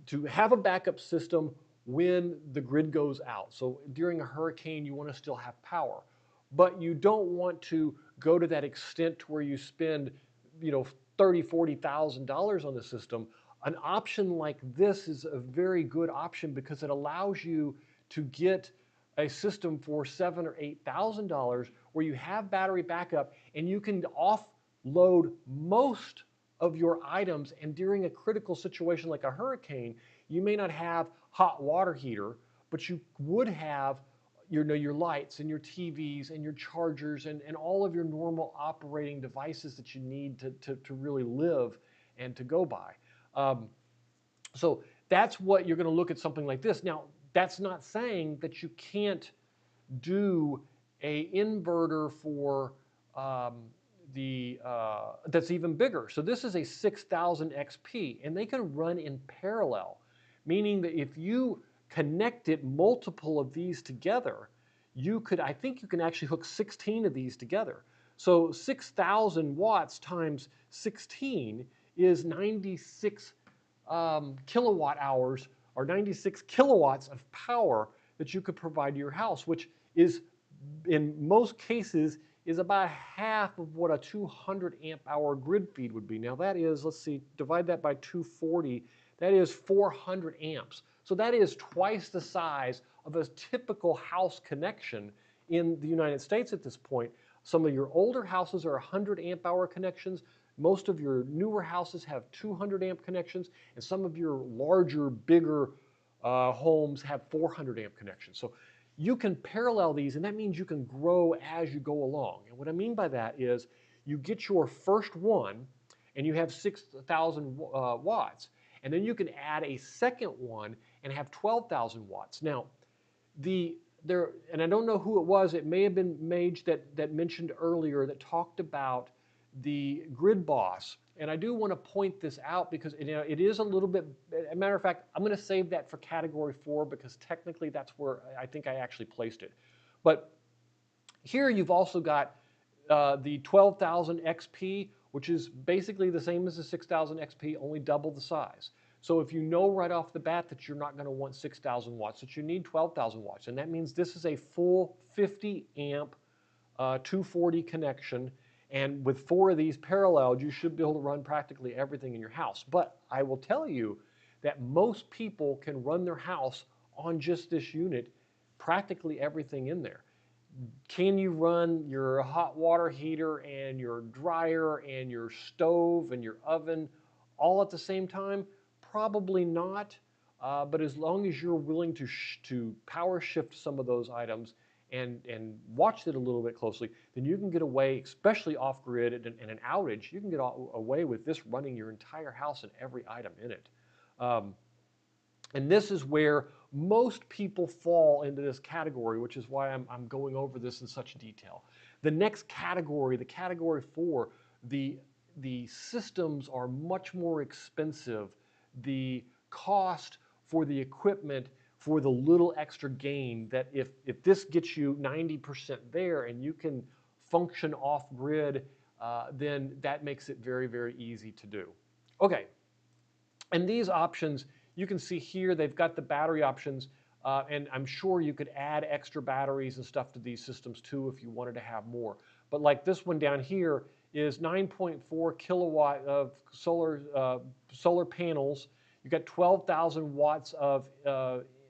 to have a backup system when the grid goes out. So during a hurricane, you want to still have power, but you don't want to go to that extent to where you spend, $30,000, $40,000 on the system. An option like this is a very good option because it allows you to get a system for $7,000 or $8,000 where you have battery backup and you can offload most of your items. And during a critical situation like a hurricane, you may not have hot water heater, but you would have your lights and your TVs and your chargers and all of your normal operating devices that you need to really live and to go by. So that's what you're going to look at something like this. Now, that's not saying that you can't do a inverter for that's even bigger. So this is a 6000 XP, and they can run in parallel, meaning that if you connected multiple of these together, I think you can actually hook 16 of these together. So 6,000 watts times 16 is 96 kilowatt hours, or 96 kilowatts of power that you could provide to your house, which is, in most cases, is about half of what a 200 amp hour grid feed would be. Now that is, let's see, divide that by 240, that is 400 amps. So that is twice the size of a typical house connection in the United States at this point. Some of your older houses are 100 amp hour connections. Most of your newer houses have 200 amp connections, and some of your larger, bigger homes have 400 amp connections. So you can parallel these, and that means you can grow as you go along. And what I mean by that is you get your first one, and you have 6,000 watts, and then you can add a second one and have 12,000 watts. Now, and I don't know who it was, it may have been Mage that mentioned earlier that talked about the grid boss. And I do want to point this out because it is a little bit, as a matter of fact, I'm going to save that for category 4 because technically that's where I think I actually placed it. But here you've also got the 12,000 XP, which is basically the same as the 6,000 XP, only double the size. So if you know right off the bat that you're not going to want 6,000 watts, that you need 12,000 watts, and that means this is a full 50 amp 240 connection. And with 4 of these paralleled, you should be able to run practically everything in your house. But I will tell you that most people can run their house on just this unit, practically everything in there. Can you run your hot water heater and your dryer and your stove and your oven all at the same time? Probably not. But as long as you're willing to power shift some of those items and watch it a little bit closely, then you can get away, especially off-grid and an outage, you can get away with this running your entire house and every item in it. And this is where most people fall into this category, which is why I'm going over this in such detail. The next category, the category 4, the systems are much more expensive. The cost for the equipment, for the little extra gain, that if this gets you 90% there and you can function off-grid, then that makes it very, very easy to do. Okay, and these options, you can see here they've got the battery options. And I'm sure you could add extra batteries and stuff to these systems too if you wanted to have more. But like this one down here is 9.4 kilowatt of solar panels. You've got 12,000 watts of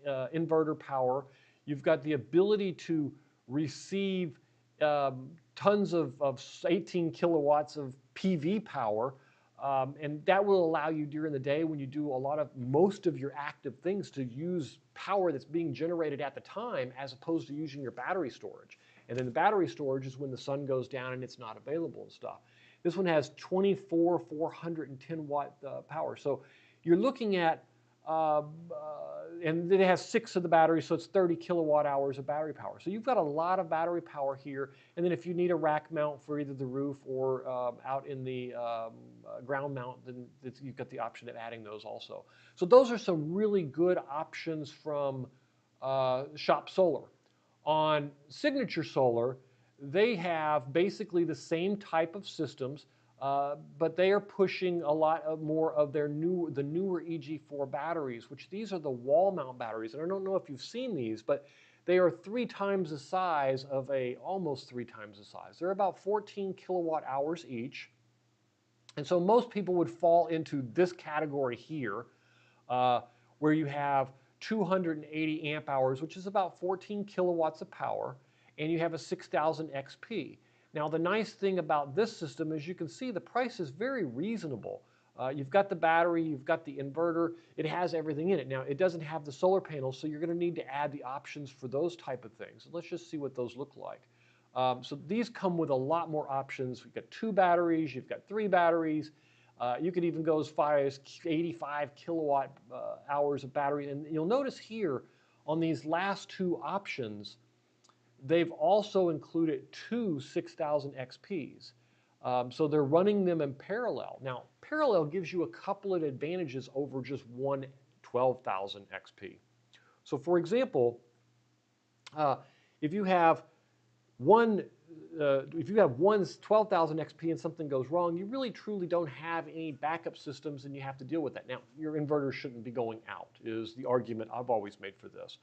inverter power. You've got the ability to receive tons of 18 kilowatts of PV power. And that will allow you during the day when you do most of your active things to use power that's being generated at the time as opposed to using your battery storage. And then the battery storage is when the sun goes down and it's not available and stuff. This one has 24 410 watt power. So you're looking at, and it has 6 of the batteries, so it's 30 kilowatt hours of battery power. So you've got a lot of battery power here. And then if you need a rack mount for either the roof or out in the ground mount, then you've got the option of adding those also. So those are some really good options from Shop Solar. On Signature Solar, they have basically the same type of systems, but they are pushing a lot more of the newer EG4 batteries, which these are the wall mount batteries. And I don't know if you've seen these, but they are 3 times the size of almost 3 times the size. They're about 14 kilowatt hours each. And so most people would fall into this category here, where you have 280 amp hours, which is about 14 kilowatts of power, and you have a 6,000 XP. Now, the nice thing about this system is you can see the price is very reasonable. You've got the battery, you've got the inverter, it has everything in it. Now, it doesn't have the solar panels, so you're going to need to add the options for those type of things. So let's just see what those look like. So these come with a lot more options. We've got 2 batteries, you've got 3 batteries. You could even go as far as 85 kilowatt hours of battery. And you'll notice here on these last 2 options, they've also included 2 6,000 XPs. So they're running them in parallel. Now, parallel gives you a couple of advantages over just one 12,000 XP. So for example, if you have one 12,000 XP and something goes wrong, you really truly don't have any backup systems and you have to deal with that. Now, your inverter shouldn't be going out, is the argument I've always made for this.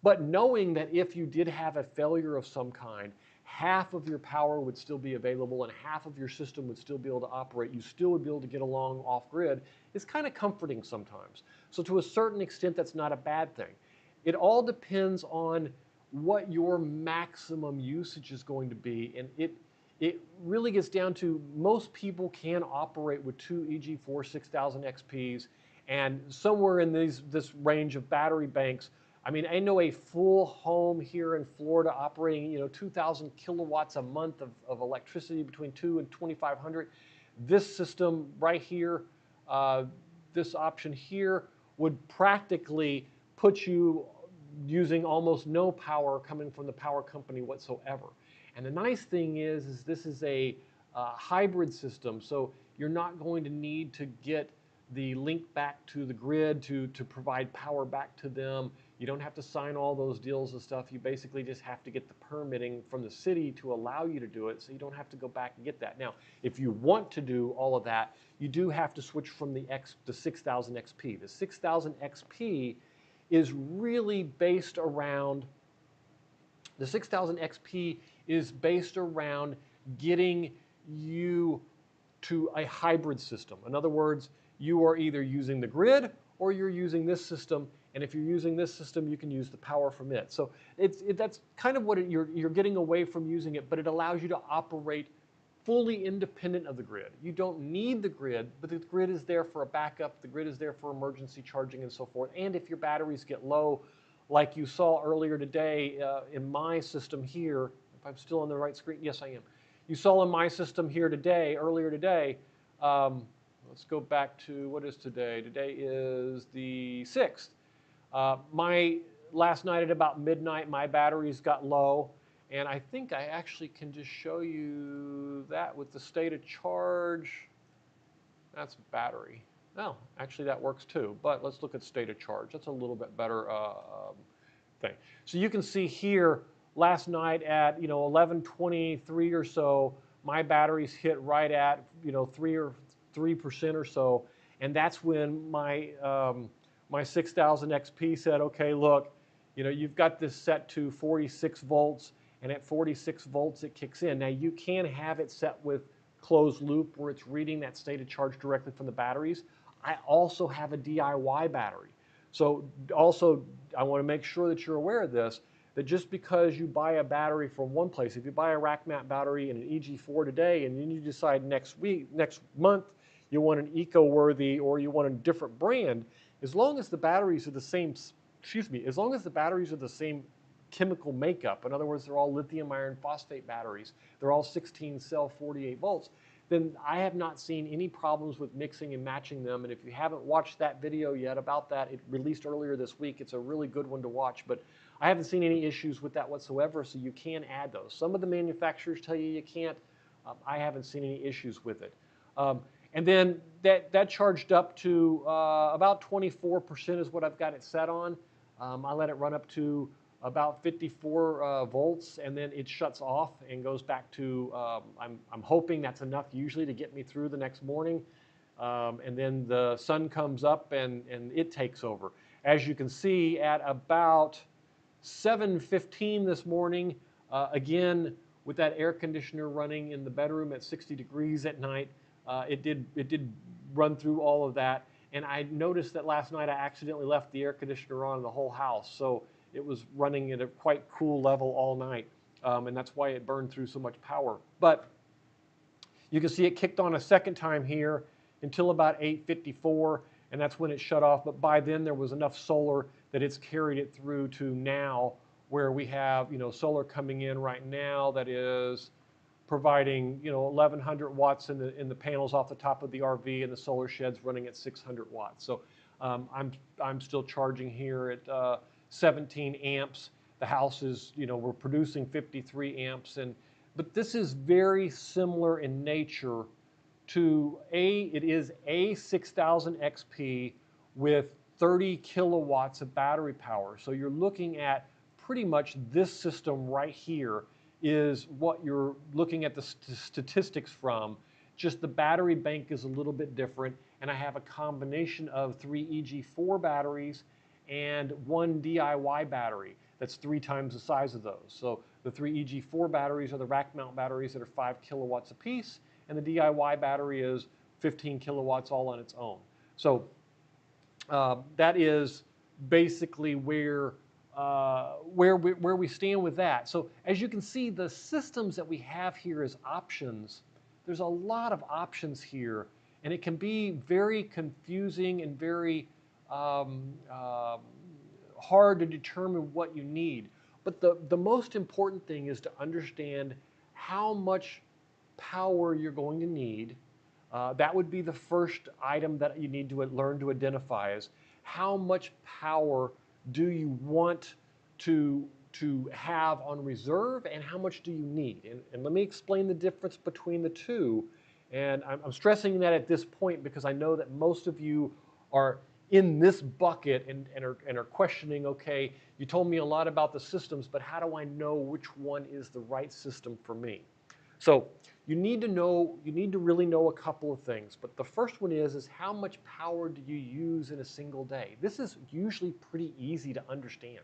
But knowing that if you did have a failure of some kind, half of your power would still be available and half of your system would still be able to operate, you still would be able to get along off-grid, is kind of comforting sometimes. So to a certain extent, that's not a bad thing. It all depends on what your maximum usage is going to be, and it really gets down to most people can operate with 2 EG4 6000 XPs, and somewhere in this range of battery banks. I mean, I know a full home here in Florida operating 2,000 kilowatts a month of electricity between 2 and 2,500. This system right here, this option here, would practically put you using almost no power coming from the power company whatsoever. And the nice thing is this is a hybrid system, so you're not going to need to get the link back to the grid to provide power back to them. You don't have to sign all those deals and stuff. You basically just have to get the permitting from the city to allow you to do it, so you don't have to go back and get that. Now, if you want to do all of that, you do have to switch from the 6,000 XP. The 6,000 XP is really based around, the 6,000 XP is based around getting you to a hybrid system. In other words, you are either using the grid or you're using this system, and if you're using this system, you can use the power from it. So that's kind of what you're getting away from using it, but it allows you to operate fully independent of the grid. You don't need the grid, but the grid is there for a backup, the grid is there for emergency charging and so forth. And if your batteries get low, like you saw earlier today in my system here, if I'm still on the right screen, yes I am. You saw in my system here today, earlier today, let's go back to, what is today? Today is the 6th. Last night at about midnight, my batteries got low. And I think I actually can just show you that with the state of charge. That's battery. No, actually that works too, but let's look at state of charge. That's a little bit better thing. So you can see here, last night at 11:23 or so, my batteries hit right at 3% or so, and that's when my 6,000 XP said, okay, look, You know, you've got this set to 46 volts, and at 46 volts it kicks in. Now you can have it set with closed loop where it's reading that stated charge directly from the batteries. I also have a DIY battery. So also, I want to make sure that you're aware of this, that just because you buy a battery from one place, if you buy a RackMat battery and an EG4 today, and then you decide next month, you want an eco-worthy or you want a different brand, as long as the batteries are the same, as long as the batteries are the same chemical makeup, in other words, they're all lithium iron phosphate batteries, they're all 16 cell 48 volts, then I have not seen any problems with mixing and matching them. And if you haven't watched that video yet about that, it released earlier this week. It's a really good one to watch, but I haven't seen any issues with that whatsoever, so you can add those. Some of the manufacturers tell you you can't. I haven't seen any issues with it. And then that charged up to about 24% is what I've got it set on. I let it run up to about 54 volts, and then it shuts off and goes back to, I'm hoping that's enough usually to get me through the next morning. And then the sun comes up and it takes over. As you can see, at about 7:15 this morning, again, with that air conditioner running in the bedroom at 60 degrees at night, it did run through all of that. And I noticed that last night I accidentally left the air conditioner on in the whole house. So it was running at a quite cool level all night. And that's why it burned through so much power. But you can see it kicked on a second time here until about 8:54, and that's when it shut off. But by then there was enough solar that it's carried it through to now, where we have, you know, solar coming in right now that is providing, you know, 1,100 watts in the panels off the top of the RV, and the solar shed's running at 600 watts. So I'm still charging here at 17 amps. The house is, you know, we're producing 53 amps, but this is very similar in nature to it is a 6000 XP with 30 kilowatts of battery power. So you're looking at pretty much this system right here is what you're looking at the statistics from. Just the battery bank is a little bit different, and I have a combination of 3 EG4 batteries and 1 DIY battery that's 3 times the size of those. So the 3 EG4 batteries are the rack mount batteries that are 5 kilowatts apiece, and the DIY battery is 15 kilowatts all on its own. So that is basically where we stand with that. So as you can see, the systems that we have here as options, there's a lot of options here, and it can be very confusing and very hard to determine what you need. But the most important thing is to understand how much power you're going to need. That would be the first item that you need to learn to identify, is how much power do you want to have on reserve, and how much do you need? And let me explain the difference between the two. And I'm stressing that at this point because I know that most of you are in this bucket and are questioning, okay, you told me a lot about the systems, but how do I know which one is the right system for me? So you need to really know a couple of things. But the first one is how much power do you use in a single day? This is usually pretty easy to understand.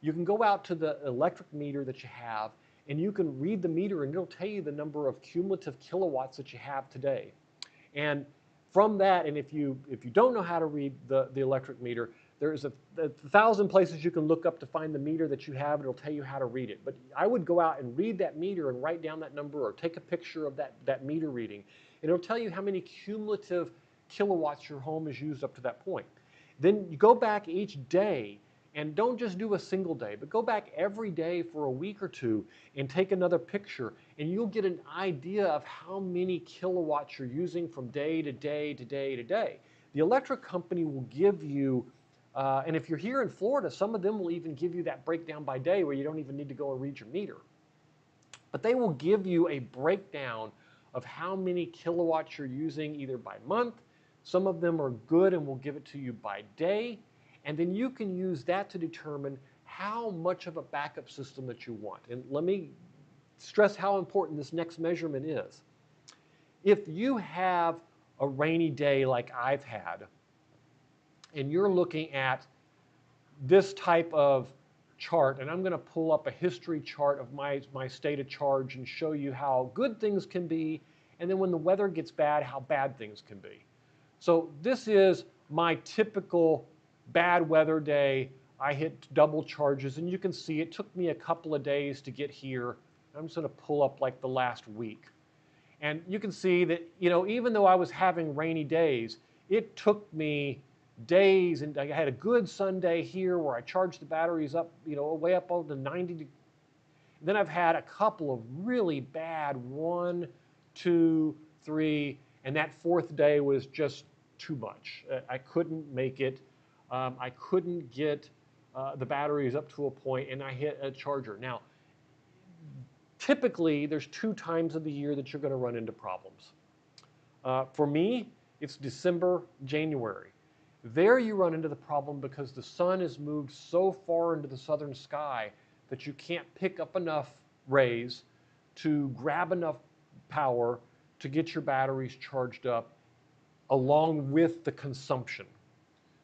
You can go out to the electric meter that you have, and you can read the meter, and it'll tell you the number of cumulative kilowatts that you have today. And from that, and if you don't know how to read the electric meter, there's a 1,000 places you can look up to find the meter that you have. It'll tell you how to read it. But I would go out and read that meter and write down that number, or take a picture of that meter reading. And it'll tell you how many cumulative kilowatts your home has used up to that point. Then you go back each day, and don't just do a single day, but go back every day for a week or two and take another picture, and you'll get an idea of how many kilowatts you're using from day to day to day to day. The electric company will give you, and if you're here in Florida, some of them will even give you that breakdown by day where you don't even need to go and read your meter. But they will give you a breakdown of how many kilowatts you're using either by month. Some of them are good and will give it to you by day. And then you can use that to determine how much of a backup system that you want. And let me stress how important this next measurement is. If you have a rainy day like I've had, and you're looking at this type of chart, and I'm going to pull up a history chart of my state of charge and show you how good things can be, and then when the weather gets bad, how bad things can be. So this is my typical bad weather day. I hit double charges, and you can see it took me a couple of days to get here. I'm just going to pull up like the last week. And you can see that, you know, even though I was having rainy days, it took me days, and I had a good Sunday here where I charged the batteries up, you know, way up over to 90. Then I've had a couple of really bad 1, 2, 3, and that fourth day was just too much. I couldn't make it. I couldn't get the batteries up to a point, and I hit a charger. Now, typically, there's 2 times of the year that you're going to run into problems. For me, it's December, January. There you run into the problem because the sun has moved so far into the southern sky that you can't pick up enough rays to grab enough power to get your batteries charged up along with the consumption.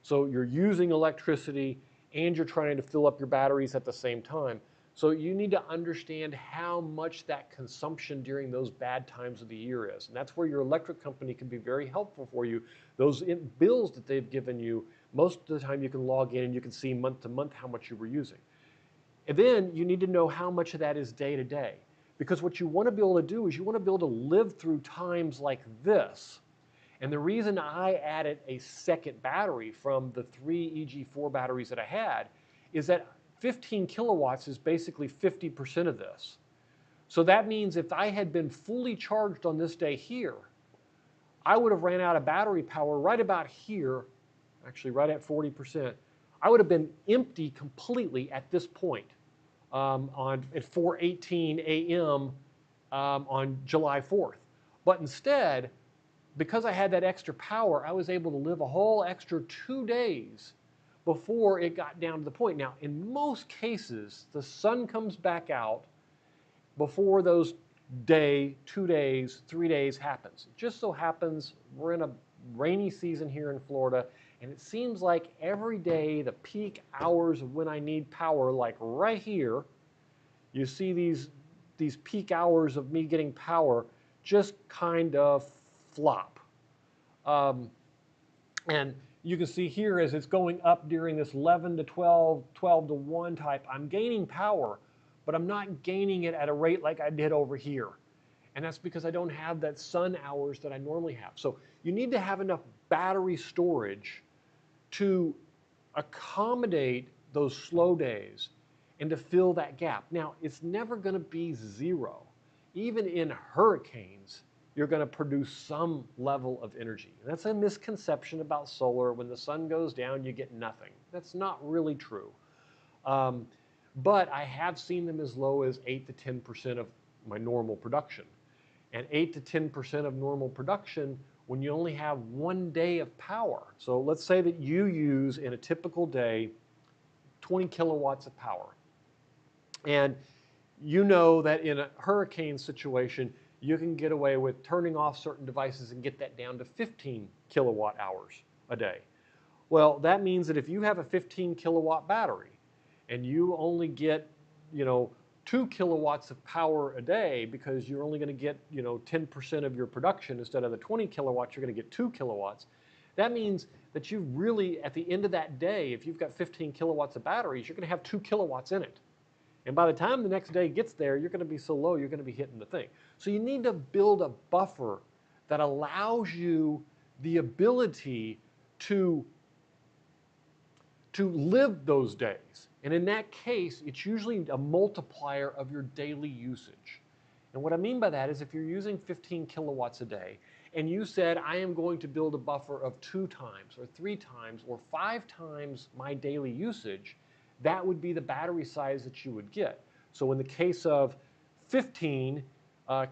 So you're using electricity and you're trying to fill up your batteries at the same time. So you need to understand how much that consumption during those bad times of the year is. And that's where your electric company can be very helpful for you. Those bills that they've given you, most of the time you can log in and you can see month to month how much you were using. And then you need to know how much of that is day to day. Because what you want to be able to do is you want to be able to live through times like this. And the reason I added a second battery from the 3 EG4 batteries that I had is that 15 kilowatts is basically 50% of this. So that means if I had been fully charged on this day here, I would have ran out of battery power right about here, actually right at 40%. I would have been empty completely at this point at 4:18 a.m. On July 4th. But instead, because I had that extra power, I was able to live a whole extra 2 days before it got down to the point. Now, in most cases, the sun comes back out before those 2 days, 3 days happens. It just so happens we're in a rainy season here in Florida, and it seems like every day the peak hours of when I need power, like right here, you see these peak hours of me getting power just kind of flop. And you can see here as it's going up during this 11 to 12, 12 to 1 type, I'm gaining power, but I'm not gaining it at a rate like I did over here. And that's because I don't have that sun hours that I normally have. So you need to have enough battery storage to accommodate those slow days and to fill that gap. Now, it's never going to be zero. Even in hurricanes, you're going to produce some level of energy. And that's a misconception about solar. When the sun goes down, you get nothing. That's not really true. But I have seen them as low as 8 to 10% of my normal production. And 8 to 10% of normal production when you only have 1 day of power. So let's say that you use in a typical day 20 kilowatts of power. And you know that in a hurricane situation, you can get away with turning off certain devices and get that down to 15 kilowatt hours a day. Well, that means that if you have a 15 kilowatt battery and you only get, 2 kilowatts of power a day because you're only going to get, 10% of your production instead of the 20 kilowatts, you're going to get 2 kilowatts. That means that you really, at the end of that day, if you've got 15 kilowatts of batteries, you're going to have 2 kilowatts in it. And by the time the next day gets there, you're going to be so low, you're going to be hitting the thing. So you need to build a buffer that allows you the ability to live those days. And in that case, it's usually a multiplier of your daily usage. And what I mean by that is if you're using 15 kilowatts a day, and you said, I am going to build a buffer of 2 times or 3 times or 5 times my daily usage, that would be the battery size that you would get. So in the case of 15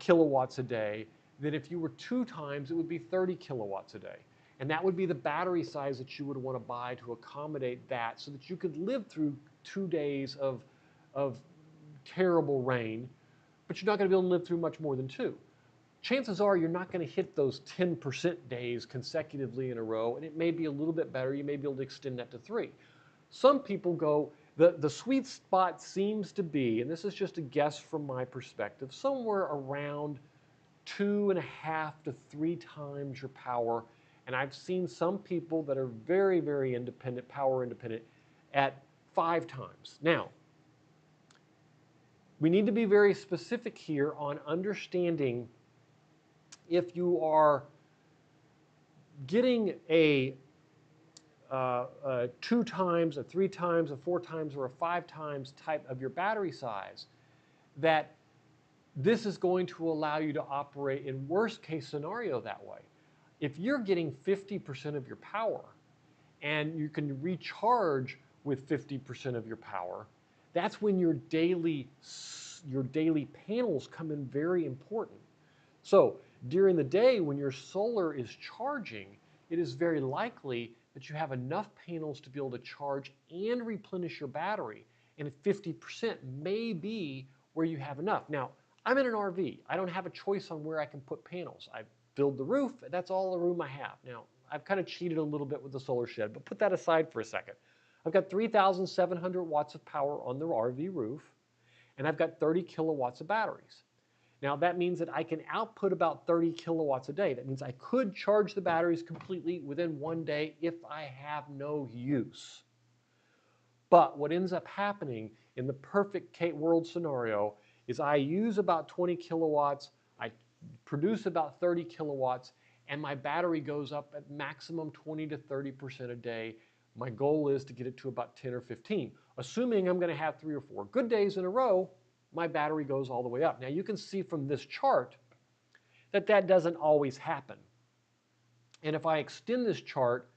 kilowatts a day, then if you were 2 times, it would be 30 kilowatts a day. And that would be the battery size that you would want to buy to accommodate that so that you could live through 2 days of terrible rain, but you're not going to be able to live through much more than 2. Chances are you're not going to hit those 10% days consecutively in a row, and it may be a little bit better. You may be able to extend that to 3. Some people go The sweet spot seems to be, and this is just a guess from my perspective, somewhere around 2.5 to 3 times your power. And I've seen some people that are very, very independent, power independent, at 5 times. Now, we need to be very specific here on understanding if you are getting a 2 times, a 3 times, a 4 times, or a 5 times type of your battery size, that this is going to allow you to operate in worst case scenario that way. If you're getting 50% of your power and you can recharge with 50% of your power, that's when your daily panels come in very important. So during the day when your solar is charging, it is very likely that you have enough panels to be able to charge and replenish your battery. And 50% may be where you have enough. Now, I'm in an RV. I don't have a choice on where I can put panels. I filled the roof, and that's all the room I have. Now, I've kind of cheated a little bit with the solar shed, but put that aside for a second. I've got 3,700 watts of power on the RV roof, and I've got 30 kilowatts of batteries. Now that means that I can output about 30 kilowatts a day. That means I could charge the batteries completely within 1 day if I have no use. But what ends up happening in the perfect world scenario is I use about 20 kilowatts, I produce about 30 kilowatts, and my battery goes up at maximum 20 to 30% a day. My goal is to get it to about 10 or 15. Assuming I'm going to have 3 or 4 good days in a row, my battery goes all the way up. Now you can see from this chart that that doesn't always happen. And if I extend this chart,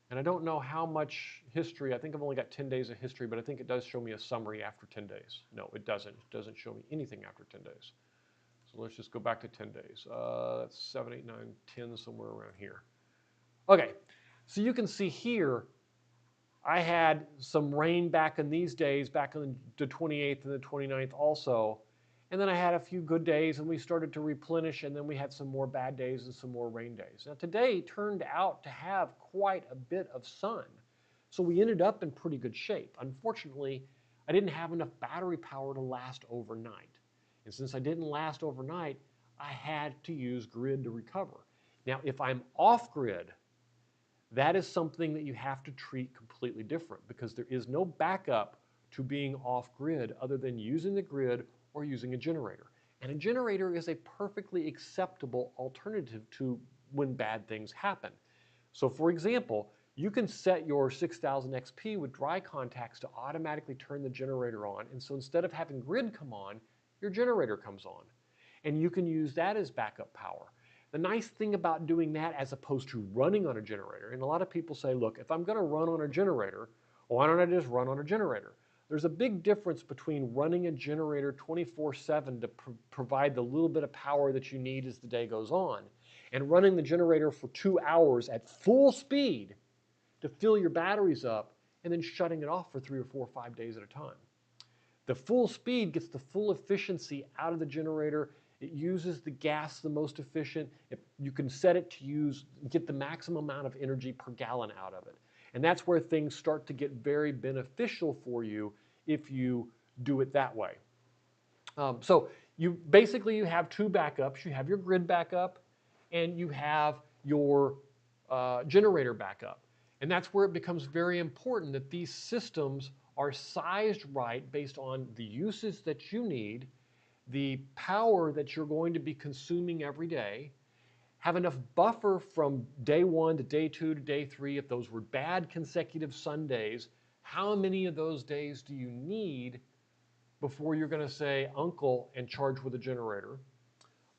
and I don't know how much history, I think I've only got 10 days of history, but I think it does show me a summary after 10 days. No, it doesn't. It doesn't show me anything after 10 days. So let's just go back to 10 days. That's 7, 8, 9, 10, somewhere around here. Okay, so you can see here, I had some rain back in these days, back on the 28th and the 29th also. And then I had a few good days and we started to replenish, and then we had some more bad days and some more rain days. Now today turned out to have quite a bit of sun. So we ended up in pretty good shape. Unfortunately, I didn't have enough battery power to last overnight. And since I didn't last overnight, I had to use grid to recover. Now, if I'm off grid, that is something that you have to treat completely different, because there is no backup to being off grid other than using the grid or using a generator. And a generator is a perfectly acceptable alternative to when bad things happen. So for example, you can set your 6000 XP with dry contacts to automatically turn the generator on. And so instead of having grid come on, your generator comes on. And you can use that as backup power. The nice thing about doing that as opposed to running on a generator, and a lot of people say, look, if I'm going to run on a generator, why don't I just run on a generator? There's a big difference between running a generator 24/7 to provide the little bit of power that you need as the day goes on, and running the generator for 2 hours at full speed to fill your batteries up and then shutting it off for 3 or 4 or 5 days at a time. The full speed gets the full efficiency out of the generator. It uses the gas the most efficient. You can set it to get the maximum amount of energy per gallon out of it. And that's where things start to get very beneficial for you if you do it that way. So you have 2 backups. You have your grid backup and you have your generator backup. And that's where it becomes very important that these systems are sized right based on the uses that you need, the power that you're going to be consuming every day, have enough buffer from day 1 to day 2 to day 3. If those were bad consecutive Sundays, how many of those days do you need before you're going to say uncle and charge with a generator?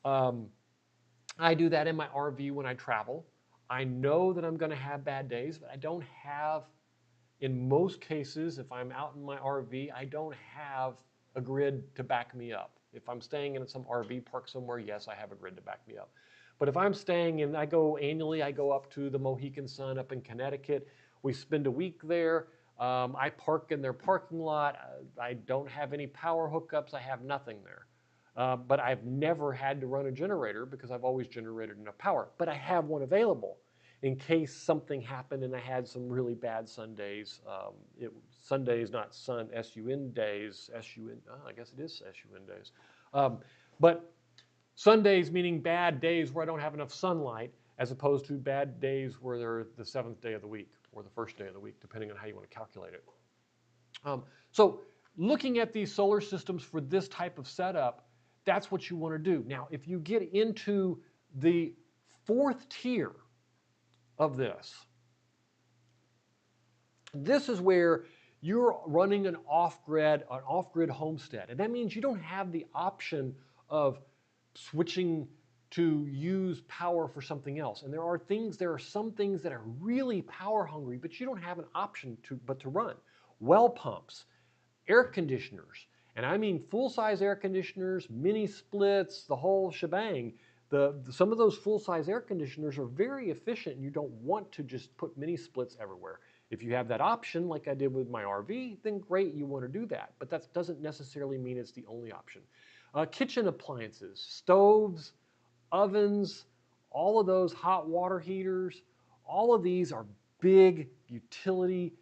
I do that in my RV when I travel. I know that I'm going to have bad days, but I don't have, in most cases, if I'm out in my RV, I don't have a grid to back me up. If I'm staying in some RV park somewhere, yes, I have a grid to back me up. But if I'm staying in, I go up to the Mohegan Sun up in Connecticut. We spend a week there. I park in their parking lot. I don't have any power hookups. I have nothing there. But I've never had to run a generator because I've always generated enough power. But I have one available in case something happened and I had some really bad Sundays. Sundays, not sun, S-U-N days, S-U-N, I guess it is S-U-N days. But Sundays meaning bad days where I don't have enough sunlight, as opposed to bad days where they're the 7th day of the week or the 1st day of the week, depending on how you want to calculate it. So looking at these solar systems for this type of setup, that's what you want to do. Now, if you get into the 4th tier of this is where you're running an off-grid homestead. And that means you don't have the option of switching to use power for something else. And there are some things that are really power hungry, but you don't have an option but to run. Well pumps, air conditioners, and I mean full-size air conditioners, mini splits, the whole shebang. Some of those full-size air conditioners are very efficient, and you don't want to just put mini splits everywhere. If you have that option, like I did with my RV, then great, you want to do that. But that doesn't necessarily mean it's the only option. Kitchen appliances, stoves, ovens, all of those hot water heaters, all of these are big utility,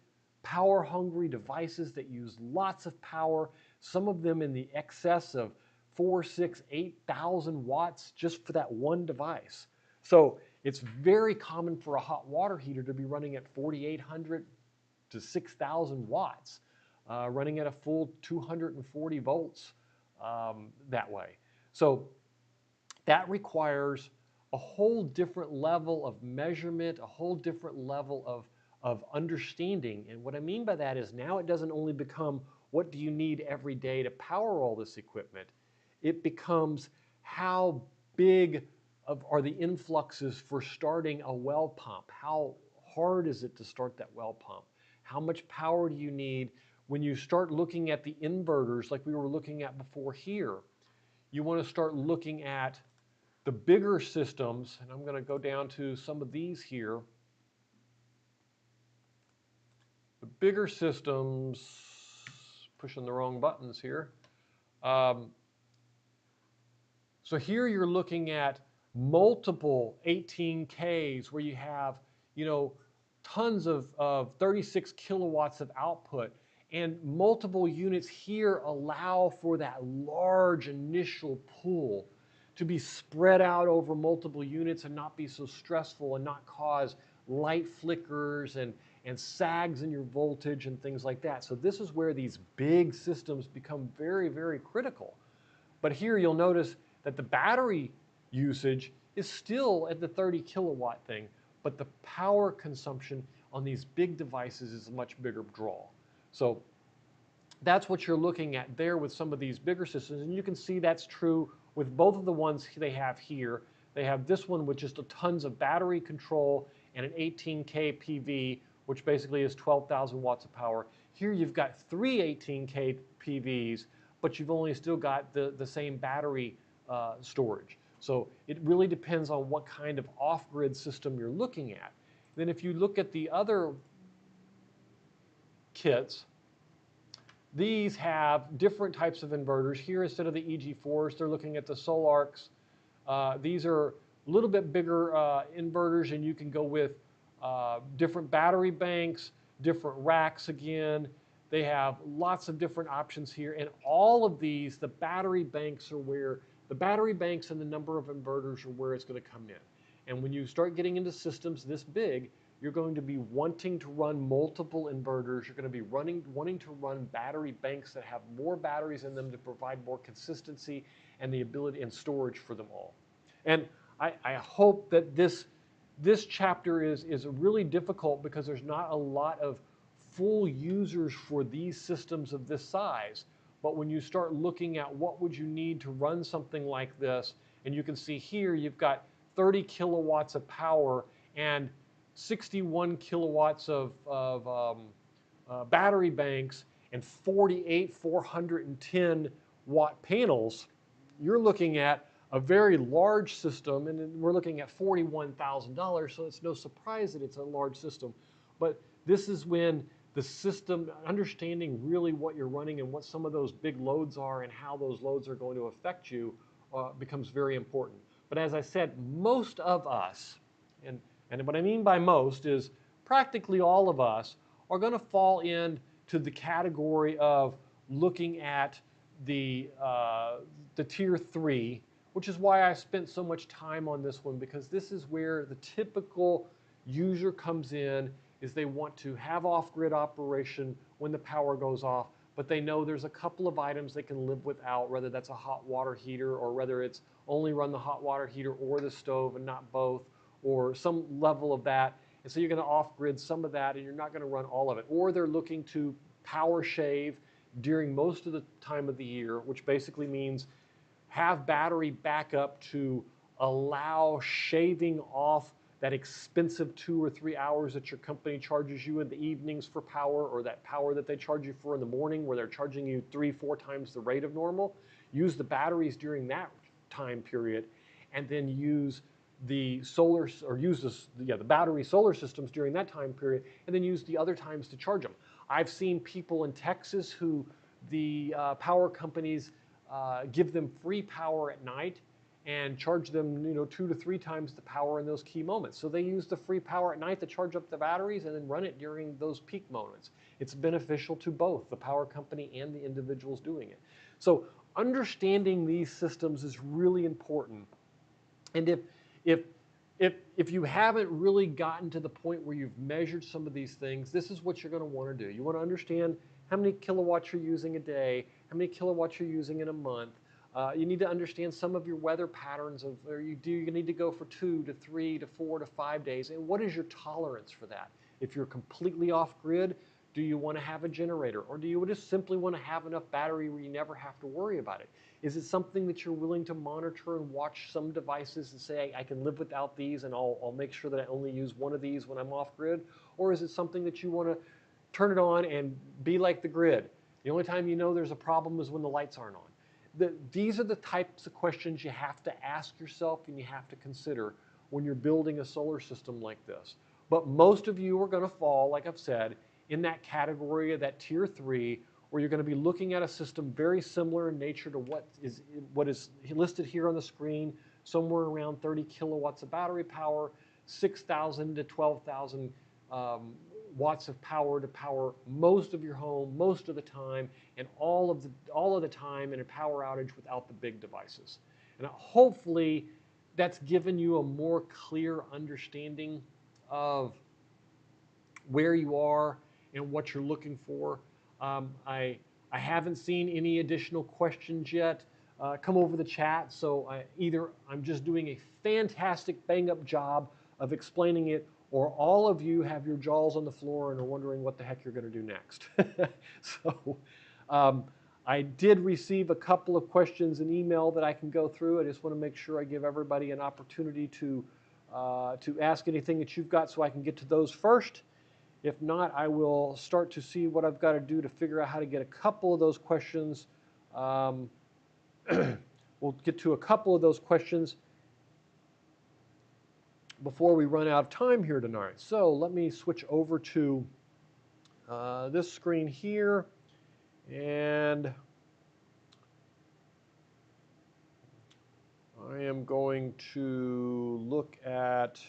power-hungry devices that use lots of power, some of them in the excess of 4,000, 6,000, 8,000 watts just for that one device. So it's very common for a hot water heater to be running at 4,800 to 6,000 watts, running at a full 240 volts that way. So that requires a whole different level of measurement, a whole different level of understanding. And what I mean by that is now it doesn't only become what do you need every day to power all this equipment, it becomes how big are the influxes for starting a well pump? How hard is it to start that well pump? How much power do you need? When you start looking at the inverters like we were looking at before here, you want to start looking at the bigger systems, and I'm going to go down to some of these here. The bigger systems, pushing the wrong buttons here. So here you're looking at multiple 18Ks where you have, tons of 36 kilowatts of output, and multiple units here allow for that large initial pull to be spread out over multiple units and not be so stressful and not cause light flickers and sags in your voltage and things like that. So this is where these big systems become very, very critical. But here you'll notice that the battery usage is still at the 30 kilowatt thing, but the power consumption on these big devices is a much bigger draw. So that's what you're looking at there with some of these bigger systems, and you can see that's true with both of the ones they have here. They have this one with just tons of battery control and an 18K PV, which basically is 12,000 watts of power. Here you've got 3 18K PVs, but you've only still got the same battery storage. So it really depends on what kind of off-grid system you're looking at. Then if you look at the other kits, these have different types of inverters. Here, instead of the EG4s, they're looking at the Solarcs. These are a little bit bigger inverters, and you can go with different battery banks, different racks again. They have lots of different options here, and all of these, the battery banks and the number of inverters are where it's going to come in. And when you start getting into systems this big, you're going to be wanting to run multiple inverters. You're going to be wanting to run battery banks that have more batteries in them to provide more consistency and the ability and storage for them all. And I hope that this chapter is really difficult because there's not a lot of full users for these systems of this size. But when you start looking at what would you need to run something like this, and you can see here you've got 30 kilowatts of power and 61 kilowatts of battery banks and 48 410 watt panels, you're looking at a very large system, and we're looking at $41,000, so it's no surprise that it's a large system. But this is when the system, understanding really what you're running and what some of those big loads are and how those loads are going to affect you becomes very important. But as I said, most of us, and what I mean by most is practically all of us, are going to fall in to the category of looking at the tier 3, which is why I spent so much time on this one, because this is where the typical user comes in, is they want to have off-grid operation when the power goes off, but they know there's a couple of items they can live without, whether that's a hot water heater or whether it's only run the hot water heater or the stove and not both, or some level of that. And so you're going to off-grid some of that and you're not going to run all of it. Or they're looking to power shave during most of the time of the year, which basically means have battery backup to allow shaving off that expensive 2 or 3 hours that your company charges you in the evenings for power, or that power that they charge you for in the morning where they're charging you 3-4 times the rate of normal. Use the batteries during that time period, and then use the solar, or use the battery solar systems during that time period, and then use the other times to charge them. I've seen people in Texas who the power companies give them free power at night and charge them 2 to 3 times the power in those key moments. So they use the free power at night to charge up the batteries and then run it during those peak moments. It's beneficial to both the power company and the individuals doing it. So understanding these systems is really important. And if you haven't really gotten to the point where you've measured some of these things, this is what you're going to want to do. You want to understand how many kilowatts you're using a day, how many kilowatts you're using in a month. You need to understand some of your weather patterns of, or you need to go for 2 to 3 to 4 to 5 days, and what is your tolerance for that? If you're completely off grid, do you want to have a generator, or do you just simply want to have enough battery where you never have to worry about it? Is it something that you're willing to monitor and watch some devices and say, I can live without these and I'll make sure that I only use one of these when I'm off grid? Or is it something that you want to turn it on and be like the grid? The only time you know there's a problem is when the lights aren't on. These are the types of questions you have to ask yourself and you have to consider when you're building a solar system like this. But most of you are going to fall, like I've said, in that category of that tier 3, where you're going to be looking at a system very similar in nature to what is listed here on the screen, somewhere around 30 kilowatts of battery power, 6,000 to 12,000 watts of power to power most of your home, most of the time, and all of the time in a power outage without the big devices. And hopefully that's given you a more clear understanding of where you are and what you're looking for. I haven't seen any additional questions yet come over the chat, so either I'm just doing a fantastic bang-up job of explaining it, or all of you have your jaws on the floor and are wondering what the heck you're going to do next. So I did receive a couple of questions in email that I can go through. I just want to make sure I give everybody an opportunity to ask anything that you've got so I can get to those first. If not, I will start to see what I've got to do to figure out how to get a couple of those questions. We'll get to a couple of those questions before we run out of time here tonight. So let me switch over to this screen here, and I am going to look at,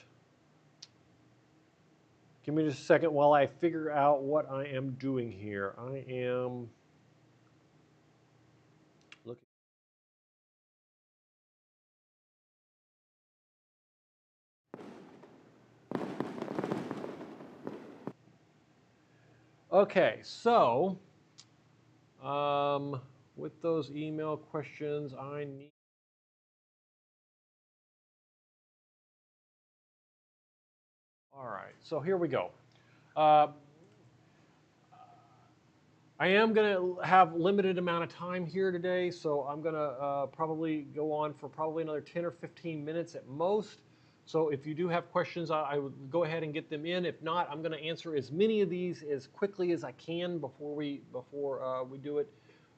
give me just a second while I figure out what I am doing here. I am looking. Okay, so with those email questions, I need. All right, so here we go. I am going to have limited amount of time here today, so I'm going to probably go on for probably another 10 or 15 minutes at most. So if you do have questions, I would go ahead and get them in. If not, I'm going to answer as many of these as quickly as I can before we do it.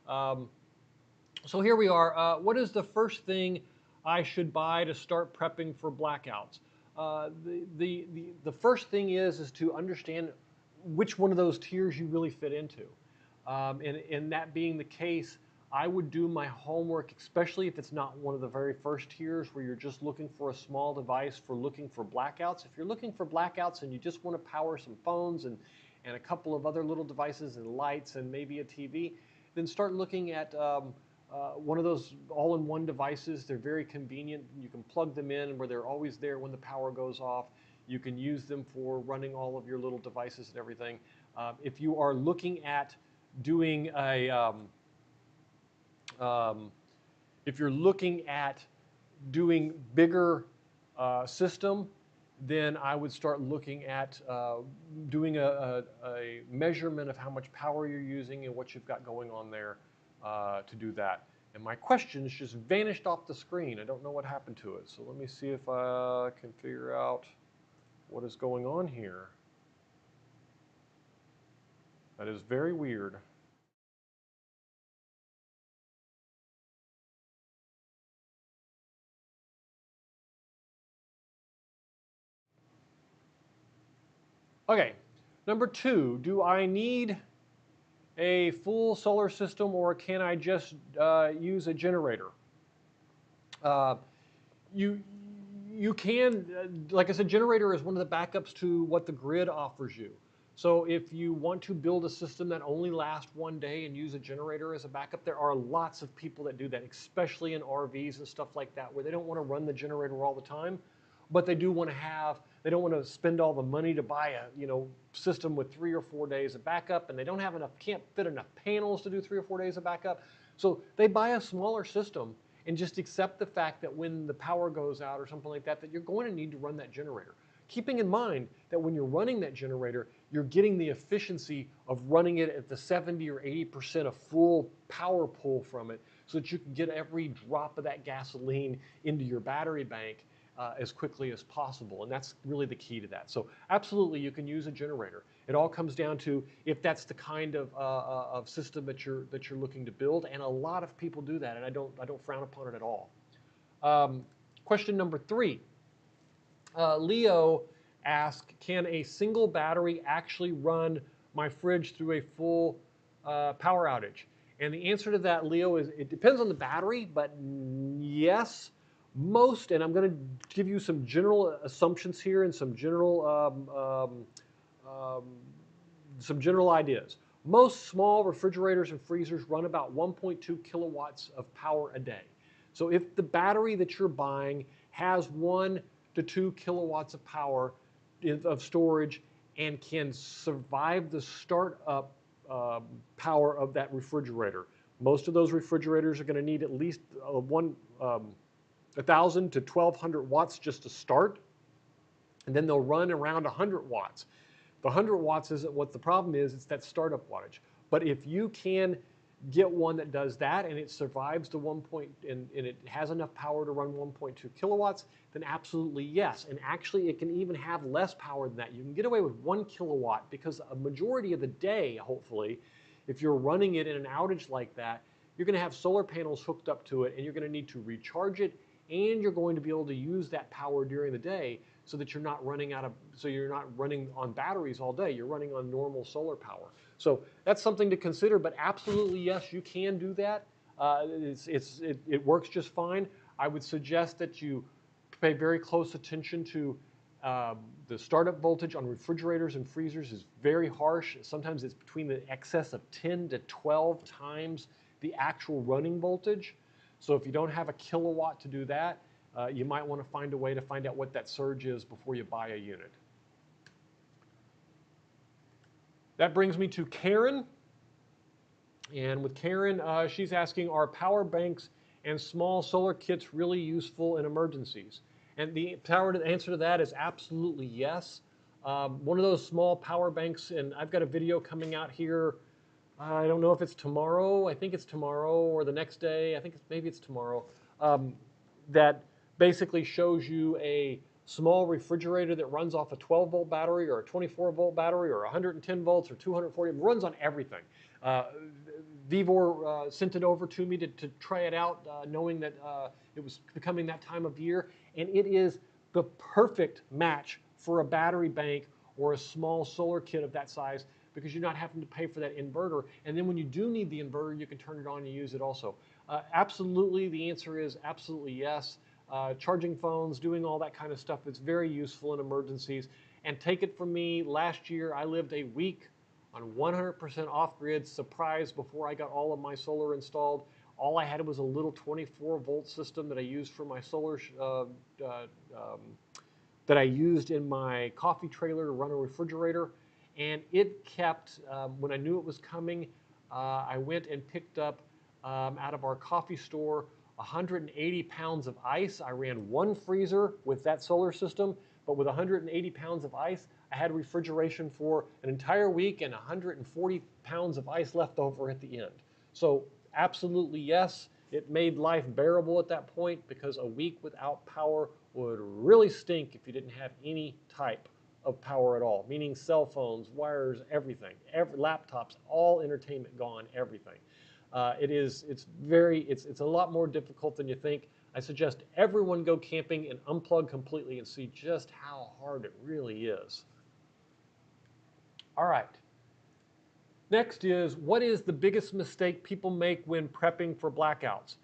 So here we are. What is the first thing I should buy to start prepping for blackouts? The first thing is to understand which one of those tiers you really fit into. And that being the case, I would do my homework, especially if it's not one of the very first tiers where you're just looking for a small device for looking for blackouts. If you're looking for blackouts and you just want to power some phones and a couple of other little devices and lights and maybe a TV, then start looking at one of those all-in-one devices. They're very convenient. You can plug them in where they're always there when the power goes off. You can use them for running all of your little devices and everything. If you are looking at doing a, if you're looking at doing bigger system, then I would start looking at doing a measurement of how much power you're using and what you've got going on there to do that. And my questions just vanished off the screen. I don't know what happened to it. So let me see if I can figure out what is going on here. That is very weird. Okay, number 2, do I need a full solar system or can I just use a generator? You can, like I said, generator is one of the backups to what the grid offers you. So if you want to build a system that only lasts one day and use a generator as a backup, there are lots of people that do that, especially in RVs and stuff like that, where they don't want to run the generator all the time, but they do want to have, they don't want to spend all the money to buy a system with 3 or 4 days of backup, and they don't have enough, can't fit enough panels to do 3 or 4 days of backup. So they buy a smaller system and just accept the fact that when the power goes out or something like that, that you're going to need to run that generator. Keeping in mind that when you're running that generator, you're getting the efficiency of running it at the 70 or 80% of full power pull from it so that you can get every drop of that gasoline into your battery bank as quickly as possible. And that's really the key to that. So absolutely, you can use a generator. It all comes down to if that's the kind of system that you're looking to build, and a lot of people do that, and I don't frown upon it at all. Question number 3. Leo asked, can a single battery actually run my fridge through a full power outage? And the answer to that, Leo, is it depends on the battery, but yes. Most, and I'm going to give you some general assumptions here and some general ideas. Most small refrigerators and freezers run about 1.2 kilowatts of power a day. So if the battery that you're buying has 1 to 2 kilowatts of power of storage and can survive the startup power of that refrigerator, most of those refrigerators are going to need at least 1,000 to 1,200 watts just to start, and then they'll run around 100 watts. The 100 watts isn't what the problem is, it's that startup wattage. But if you can get one that does that and it survives the and it has enough power to run 1.2 kilowatts, then absolutely yes. And actually it can even have less power than that. You can get away with 1 kilowatt because a majority of the day, hopefully, if you're running it in an outage like that, you're going to have solar panels hooked up to it and you're going to need to recharge it, and you're going to be able to use that power during the day so that you're not running on batteries all day. You're running on normal solar power. So that's something to consider, but absolutely yes, you can do that. It works just fine. I would suggest that you pay very close attention to the startup voltage on refrigerators and freezers is very harsh. Sometimes it's between the excess of 10 to 12 times the actual running voltage. So if you don't have a kilowatt to do that, you might want to find a way to find out what that surge is before you buy a unit. That brings me to Karen. And with Karen, she's asking, are power banks and small solar kits really useful in emergencies? And the answer to that is absolutely yes. One of those small power banks, and I've got a video coming out here, I don't know if it's tomorrow, I think it's tomorrow, or the next day, maybe it's tomorrow, that basically shows you a small refrigerator that runs off a 12-volt battery or a 24-volt battery or 110 volts or 240. It runs on everything. Vivor sent it over to me to try it out, knowing that it was becoming that time of year. And it is the perfect match for a battery bank or a small solar kit of that size, because you're not having to pay for that inverter. And then when you do need the inverter, you can turn it on and use it also. Absolutely, the answer is absolutely yes. Charging phones, doing all that kind of stuff, it's very useful in emergencies. And take it from me, last year I lived a week on 100% off-grid, surprise, before I got all of my solar installed. All I had was a little 24-volt system that I used for my solar, that I used in my coffee trailer to run a refrigerator. And it kept, when I knew it was coming, I went and picked up out of our coffee store 180 pounds of ice. I ran one freezer with that solar system, but with 180 pounds of ice, I had refrigeration for an entire week and 140 pounds of ice left over at the end. So absolutely yes, it made life bearable at that point, because a week without power would really stink if you didn't have any type of power at all, meaning cell phones, wires, everything, laptops, all entertainment gone, everything. It's a lot more difficult than you think. I suggest everyone go camping and unplug completely and see just how hard it really is. All right. Next is, what is the biggest mistake people make when prepping for blackouts?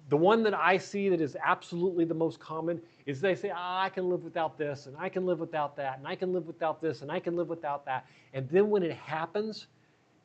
The one that I see that is absolutely the most common is they say, I can live without this, and I can live without that, and I can live without this, and I can live without that. And then when it happens,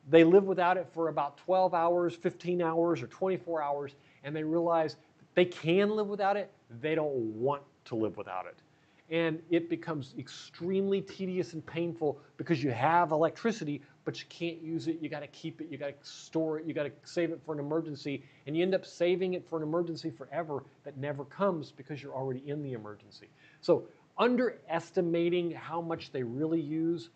they live without it for about 12 hours, 15 hours, or 24 hours, and they realize they can live without it. They don't want to live without it. And it becomes extremely tedious and painful because you have electricity, but you can't use it. You got to keep it. You got to store it. You got to save it for an emergency. And you end up saving it for an emergency forever that never comes because you're already in the emergency. So underestimating how much they really use,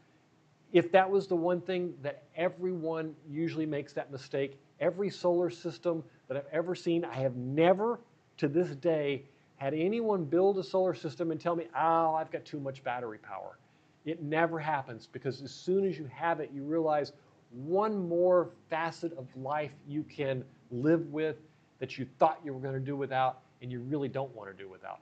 if that was the one thing that everyone usually makes that mistake, every solar system that I've ever seen, I have never to this day had anyone build a solar system and tell me, oh, I've got too much battery power. It never happens, because as soon as you have it, you realize one more facet of life you can live with that you thought you were going to do without, and you really don't want to do without.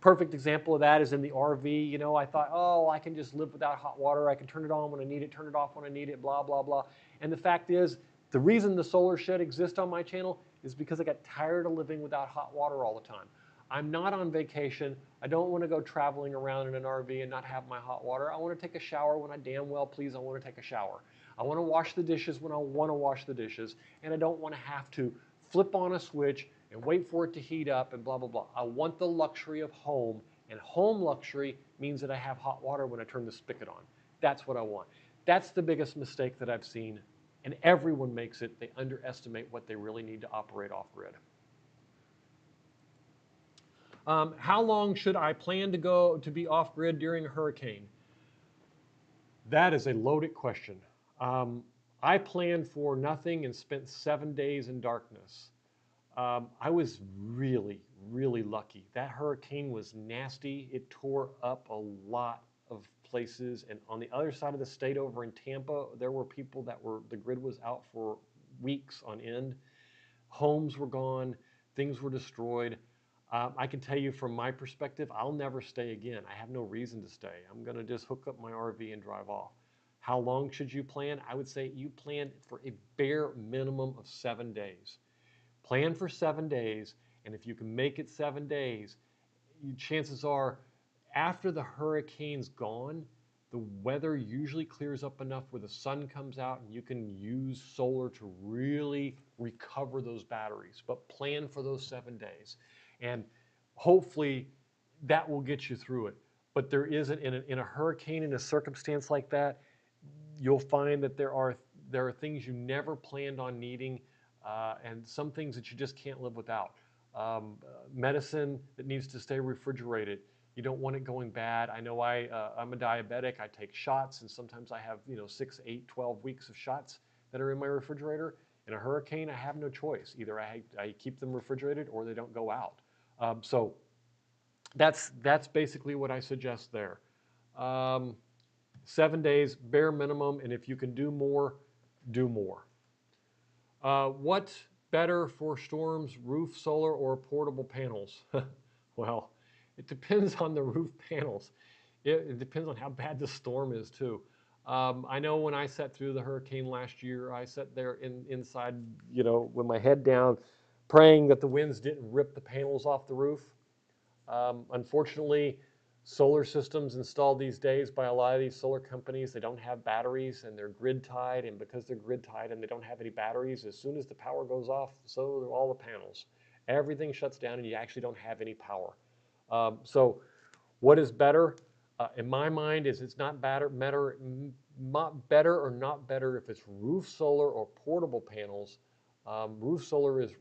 Perfect example of that is in the RV. You know, I thought, oh, I can just live without hot water. I can turn it on when I need it, turn it off when I need it, blah, blah, blah. And the fact is, the reason the solar shed exists on my channel is because I got tired of living without hot water all the time. I'm not on vacation. I don't want to go traveling around in an RV and not have my hot water. I want to take a shower when I damn well please I want to take a shower. I want to wash the dishes when I want to wash the dishes, and I don't want to have to flip on a switch and wait for it to heat up and blah, blah, blah. I want the luxury of home, and home luxury means that I have hot water when I turn the spigot on. That's what I want. That's the biggest mistake that I've seen, and everyone makes it. They underestimate what they really need to operate off-grid. How long should I plan to be off-grid during a hurricane? That is a loaded question. I planned for nothing and spent 7 days in darkness. I was really, really lucky. That hurricane was nasty. It tore up a lot of places. And on the other side of the state over in Tampa, there were people the grid was out for weeks on end. Homes were gone. Things were destroyed. I can tell you from my perspective, I'll never stay again. I have no reason to stay. I'm going to just hook up my RV and drive off. How long should you plan? I would say you plan for a bare minimum of 7 days. Plan for 7 days, and if you can make it 7 days, chances are after the hurricane's gone, the weather usually clears up enough where the sun comes out and you can use solar to really recover those batteries. But plan for those 7 days, and hopefully that will get you through it. But there isn't, in a hurricane, in a circumstance like that, you'll find that there are things you never planned on needing, and some things that you just can't live without. Medicine that needs to stay refrigerated. You don't want it going bad. I know I'm a diabetic. I take shots, and sometimes I have 6, 8, 12 weeks of shots that are in my refrigerator. In a hurricane, I have no choice. Either I keep them refrigerated or they don't go out. So that's basically what I suggest there. 7 days, bare minimum, and if you can do more, do more. What's better for storms, roof solar or portable panels? Well, it depends on the roof panels. It depends on how bad the storm is too. I know when I sat through the hurricane last year, I sat there inside, with my head down, praying that the winds didn't rip the panels off the roof. Unfortunately, solar systems installed these days by a lot of these solar companies, they don't have batteries and they're grid tied. And because they're grid tied and they don't have any batteries, as soon as the power goes off, so do all the panels. Everything shuts down and you actually don't have any power. So what is better? In my mind, is it's not better or not better if it's roof solar or portable panels. Roof solar is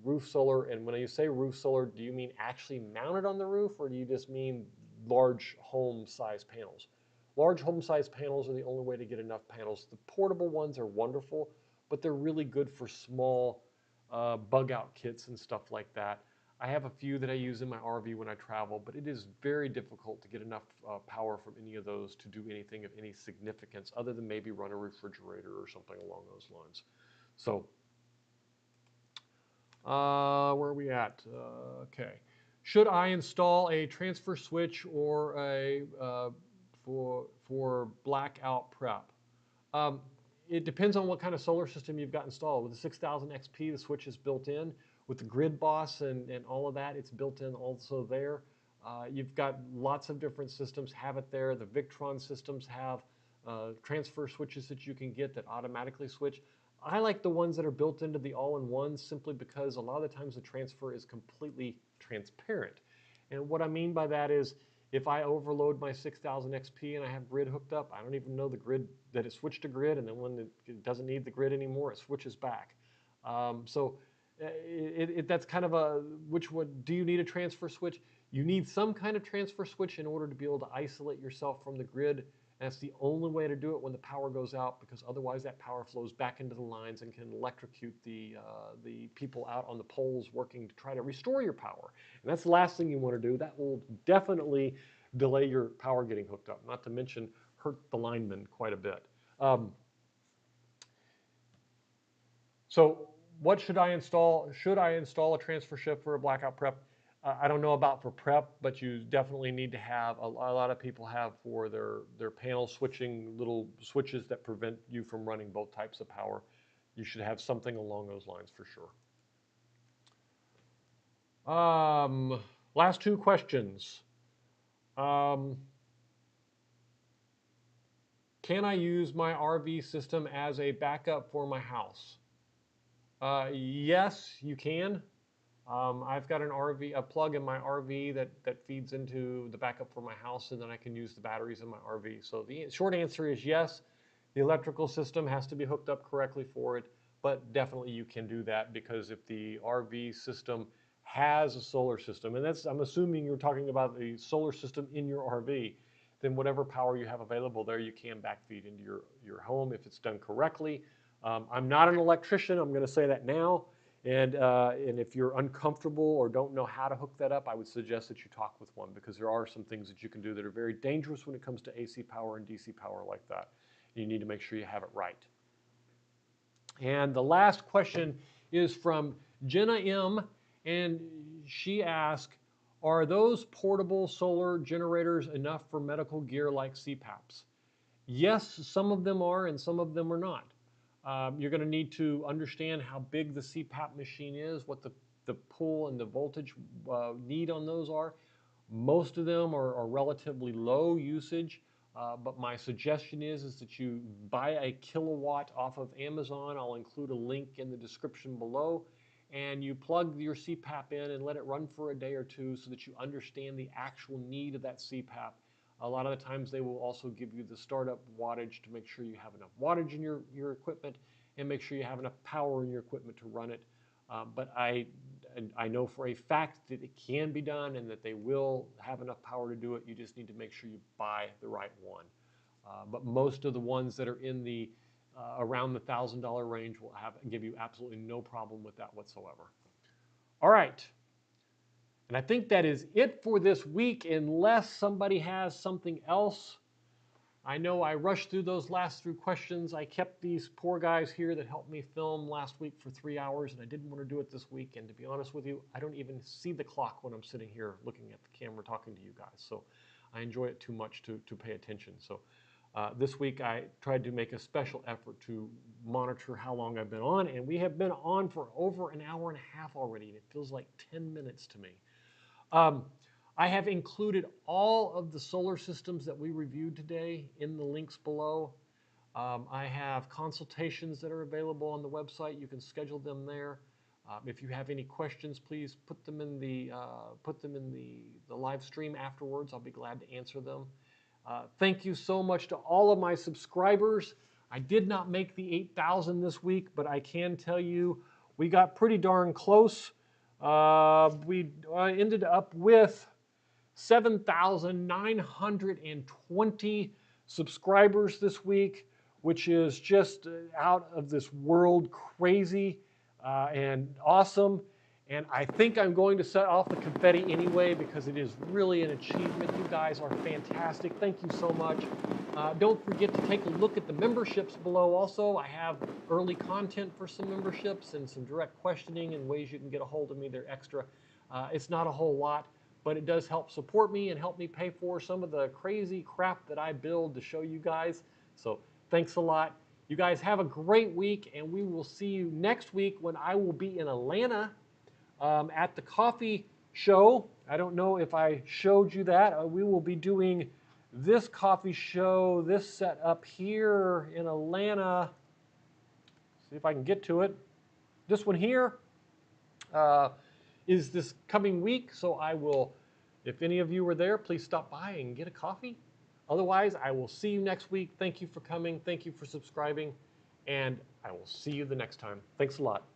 roof solar, and when you say roof solar, do you mean actually mounted on the roof, or do you just mean large home size panels? Large home size panels are the only way to get enough panels. The portable ones are wonderful, but they're really good for small bug out kits and stuff like that. I have a few that I use in my RV when I travel, but it is very difficult to get enough power from any of those to do anything of any significance other than maybe run a refrigerator or something along those lines. So, where are we at? Okay. Should I install a transfer switch or a for blackout prep? It depends on what kind of solar system you've got installed. With the 6000 XP, the switch is built in. With the Grid Boss and all of that, it's built in also there. You've got lots of different systems have it there. The Victron systems have transfer switches that you can get that automatically switch. I like the ones that are built into the all-in-ones simply because a lot of the times the transfer is completely transparent. And what I mean by that is if I overload my 6000 XP and I have grid hooked up, I don't even know the grid that it switched to grid, and then when it doesn't need the grid anymore, it switches back. That's kind of a, which one, do you need a transfer switch? You need some kind of transfer switch in order to be able to isolate yourself from the grid. And that's the only way to do it when the power goes out, because otherwise that power flows back into the lines and can electrocute the people out on the poles working to try to restore your power. And that's the last thing you want to do. That will definitely delay your power getting hooked up, not to mention hurt the linemen quite a bit. So what should I install? Should I install a transfer shift for a blackout prep? I don't know about for prep, but you definitely need to have, a lot of people have for their panel switching little switches that prevent you from running both types of power. You should have something along those lines for sure. Last two questions. Can I use my RV system as a backup for my house? Yes, you can. I've got a plug in my RV that feeds into the backup for my house, and then I can use the batteries in my RV. So the short answer is yes. The electrical system has to be hooked up correctly for it, but definitely you can do that, because if the RV system has a solar system, and I'm assuming you're talking about the solar system in your RV, then whatever power you have available there, you can backfeed into your home if it's done correctly. I'm not an electrician, I'm going to say that now. And if you're uncomfortable or don't know how to hook that up, I would suggest that you talk with one, because there are some things that you can do that are very dangerous when it comes to AC power and DC power like that. You need to make sure you have it right. And the last question is from Jenna M. And she asked, are those portable solar generators enough for medical gear like CPAPs? Yes, some of them are and some of them are not. You're going to need to understand how big the CPAP machine is, what the pull and the voltage need on those are. Most of them are relatively low usage, but my suggestion is that you buy a kilowatt off of Amazon. I'll include a link in the description below. And you plug your CPAP in and let it run for a day or two so that you understand the actual need of that CPAP. A lot of the times they will also give you the startup wattage to make sure you have enough wattage in your equipment and make sure you have enough power in your equipment to run it. But I know for a fact that it can be done and that they will have enough power to do it. You just need to make sure you buy the right one. But most of the ones that are in the around the $1,000 range will give you absolutely no problem with that whatsoever. All right. And I think that is it for this week, unless somebody has something else. I know I rushed through those last 3 questions. I kept these poor guys here that helped me film last week for 3 hours, and I didn't want to do it this week. And to be honest with you, I don't even see the clock when I'm sitting here looking at the camera talking to you guys. So I enjoy it too much to pay attention. So this week I tried to make a special effort to monitor how long I've been on, and we have been on for over an hour and a half already, and it feels like 10 minutes to me. I have included all of the solar systems that we reviewed today in the links below. I have consultations that are available on the website. You can schedule them there. If you have any questions, please put them in the live stream afterwards. I'll be glad to answer them. Thank you so much to all of my subscribers. I did not make the 8,000 this week, but I can tell you we got pretty darn close. We ended up with 7,920 subscribers this week, which is just out of this world crazy and awesome. And I think I'm going to set off the confetti anyway because it is really an achievement. You guys are fantastic. Thank you so much. Don't forget to take a look at the memberships below also. I have early content for some memberships and some direct questioning and ways you can get a hold of me. They're extra. It's not a whole lot, but it does help support me and help me pay for some of the crazy crap that I build to show you guys. So thanks a lot. You guys have a great week, and we will see you next week when I will be in Atlanta at the coffee show. I don't know if I showed you that. We will be doing this coffee show, this setup here in Atlanta. See if I can get to it. This one here is this coming week, so I will, if any of you are there, please stop by and get a coffee. Otherwise, I will see you next week. Thank you for coming. Thank you for subscribing, and I will see you the next time. Thanks a lot.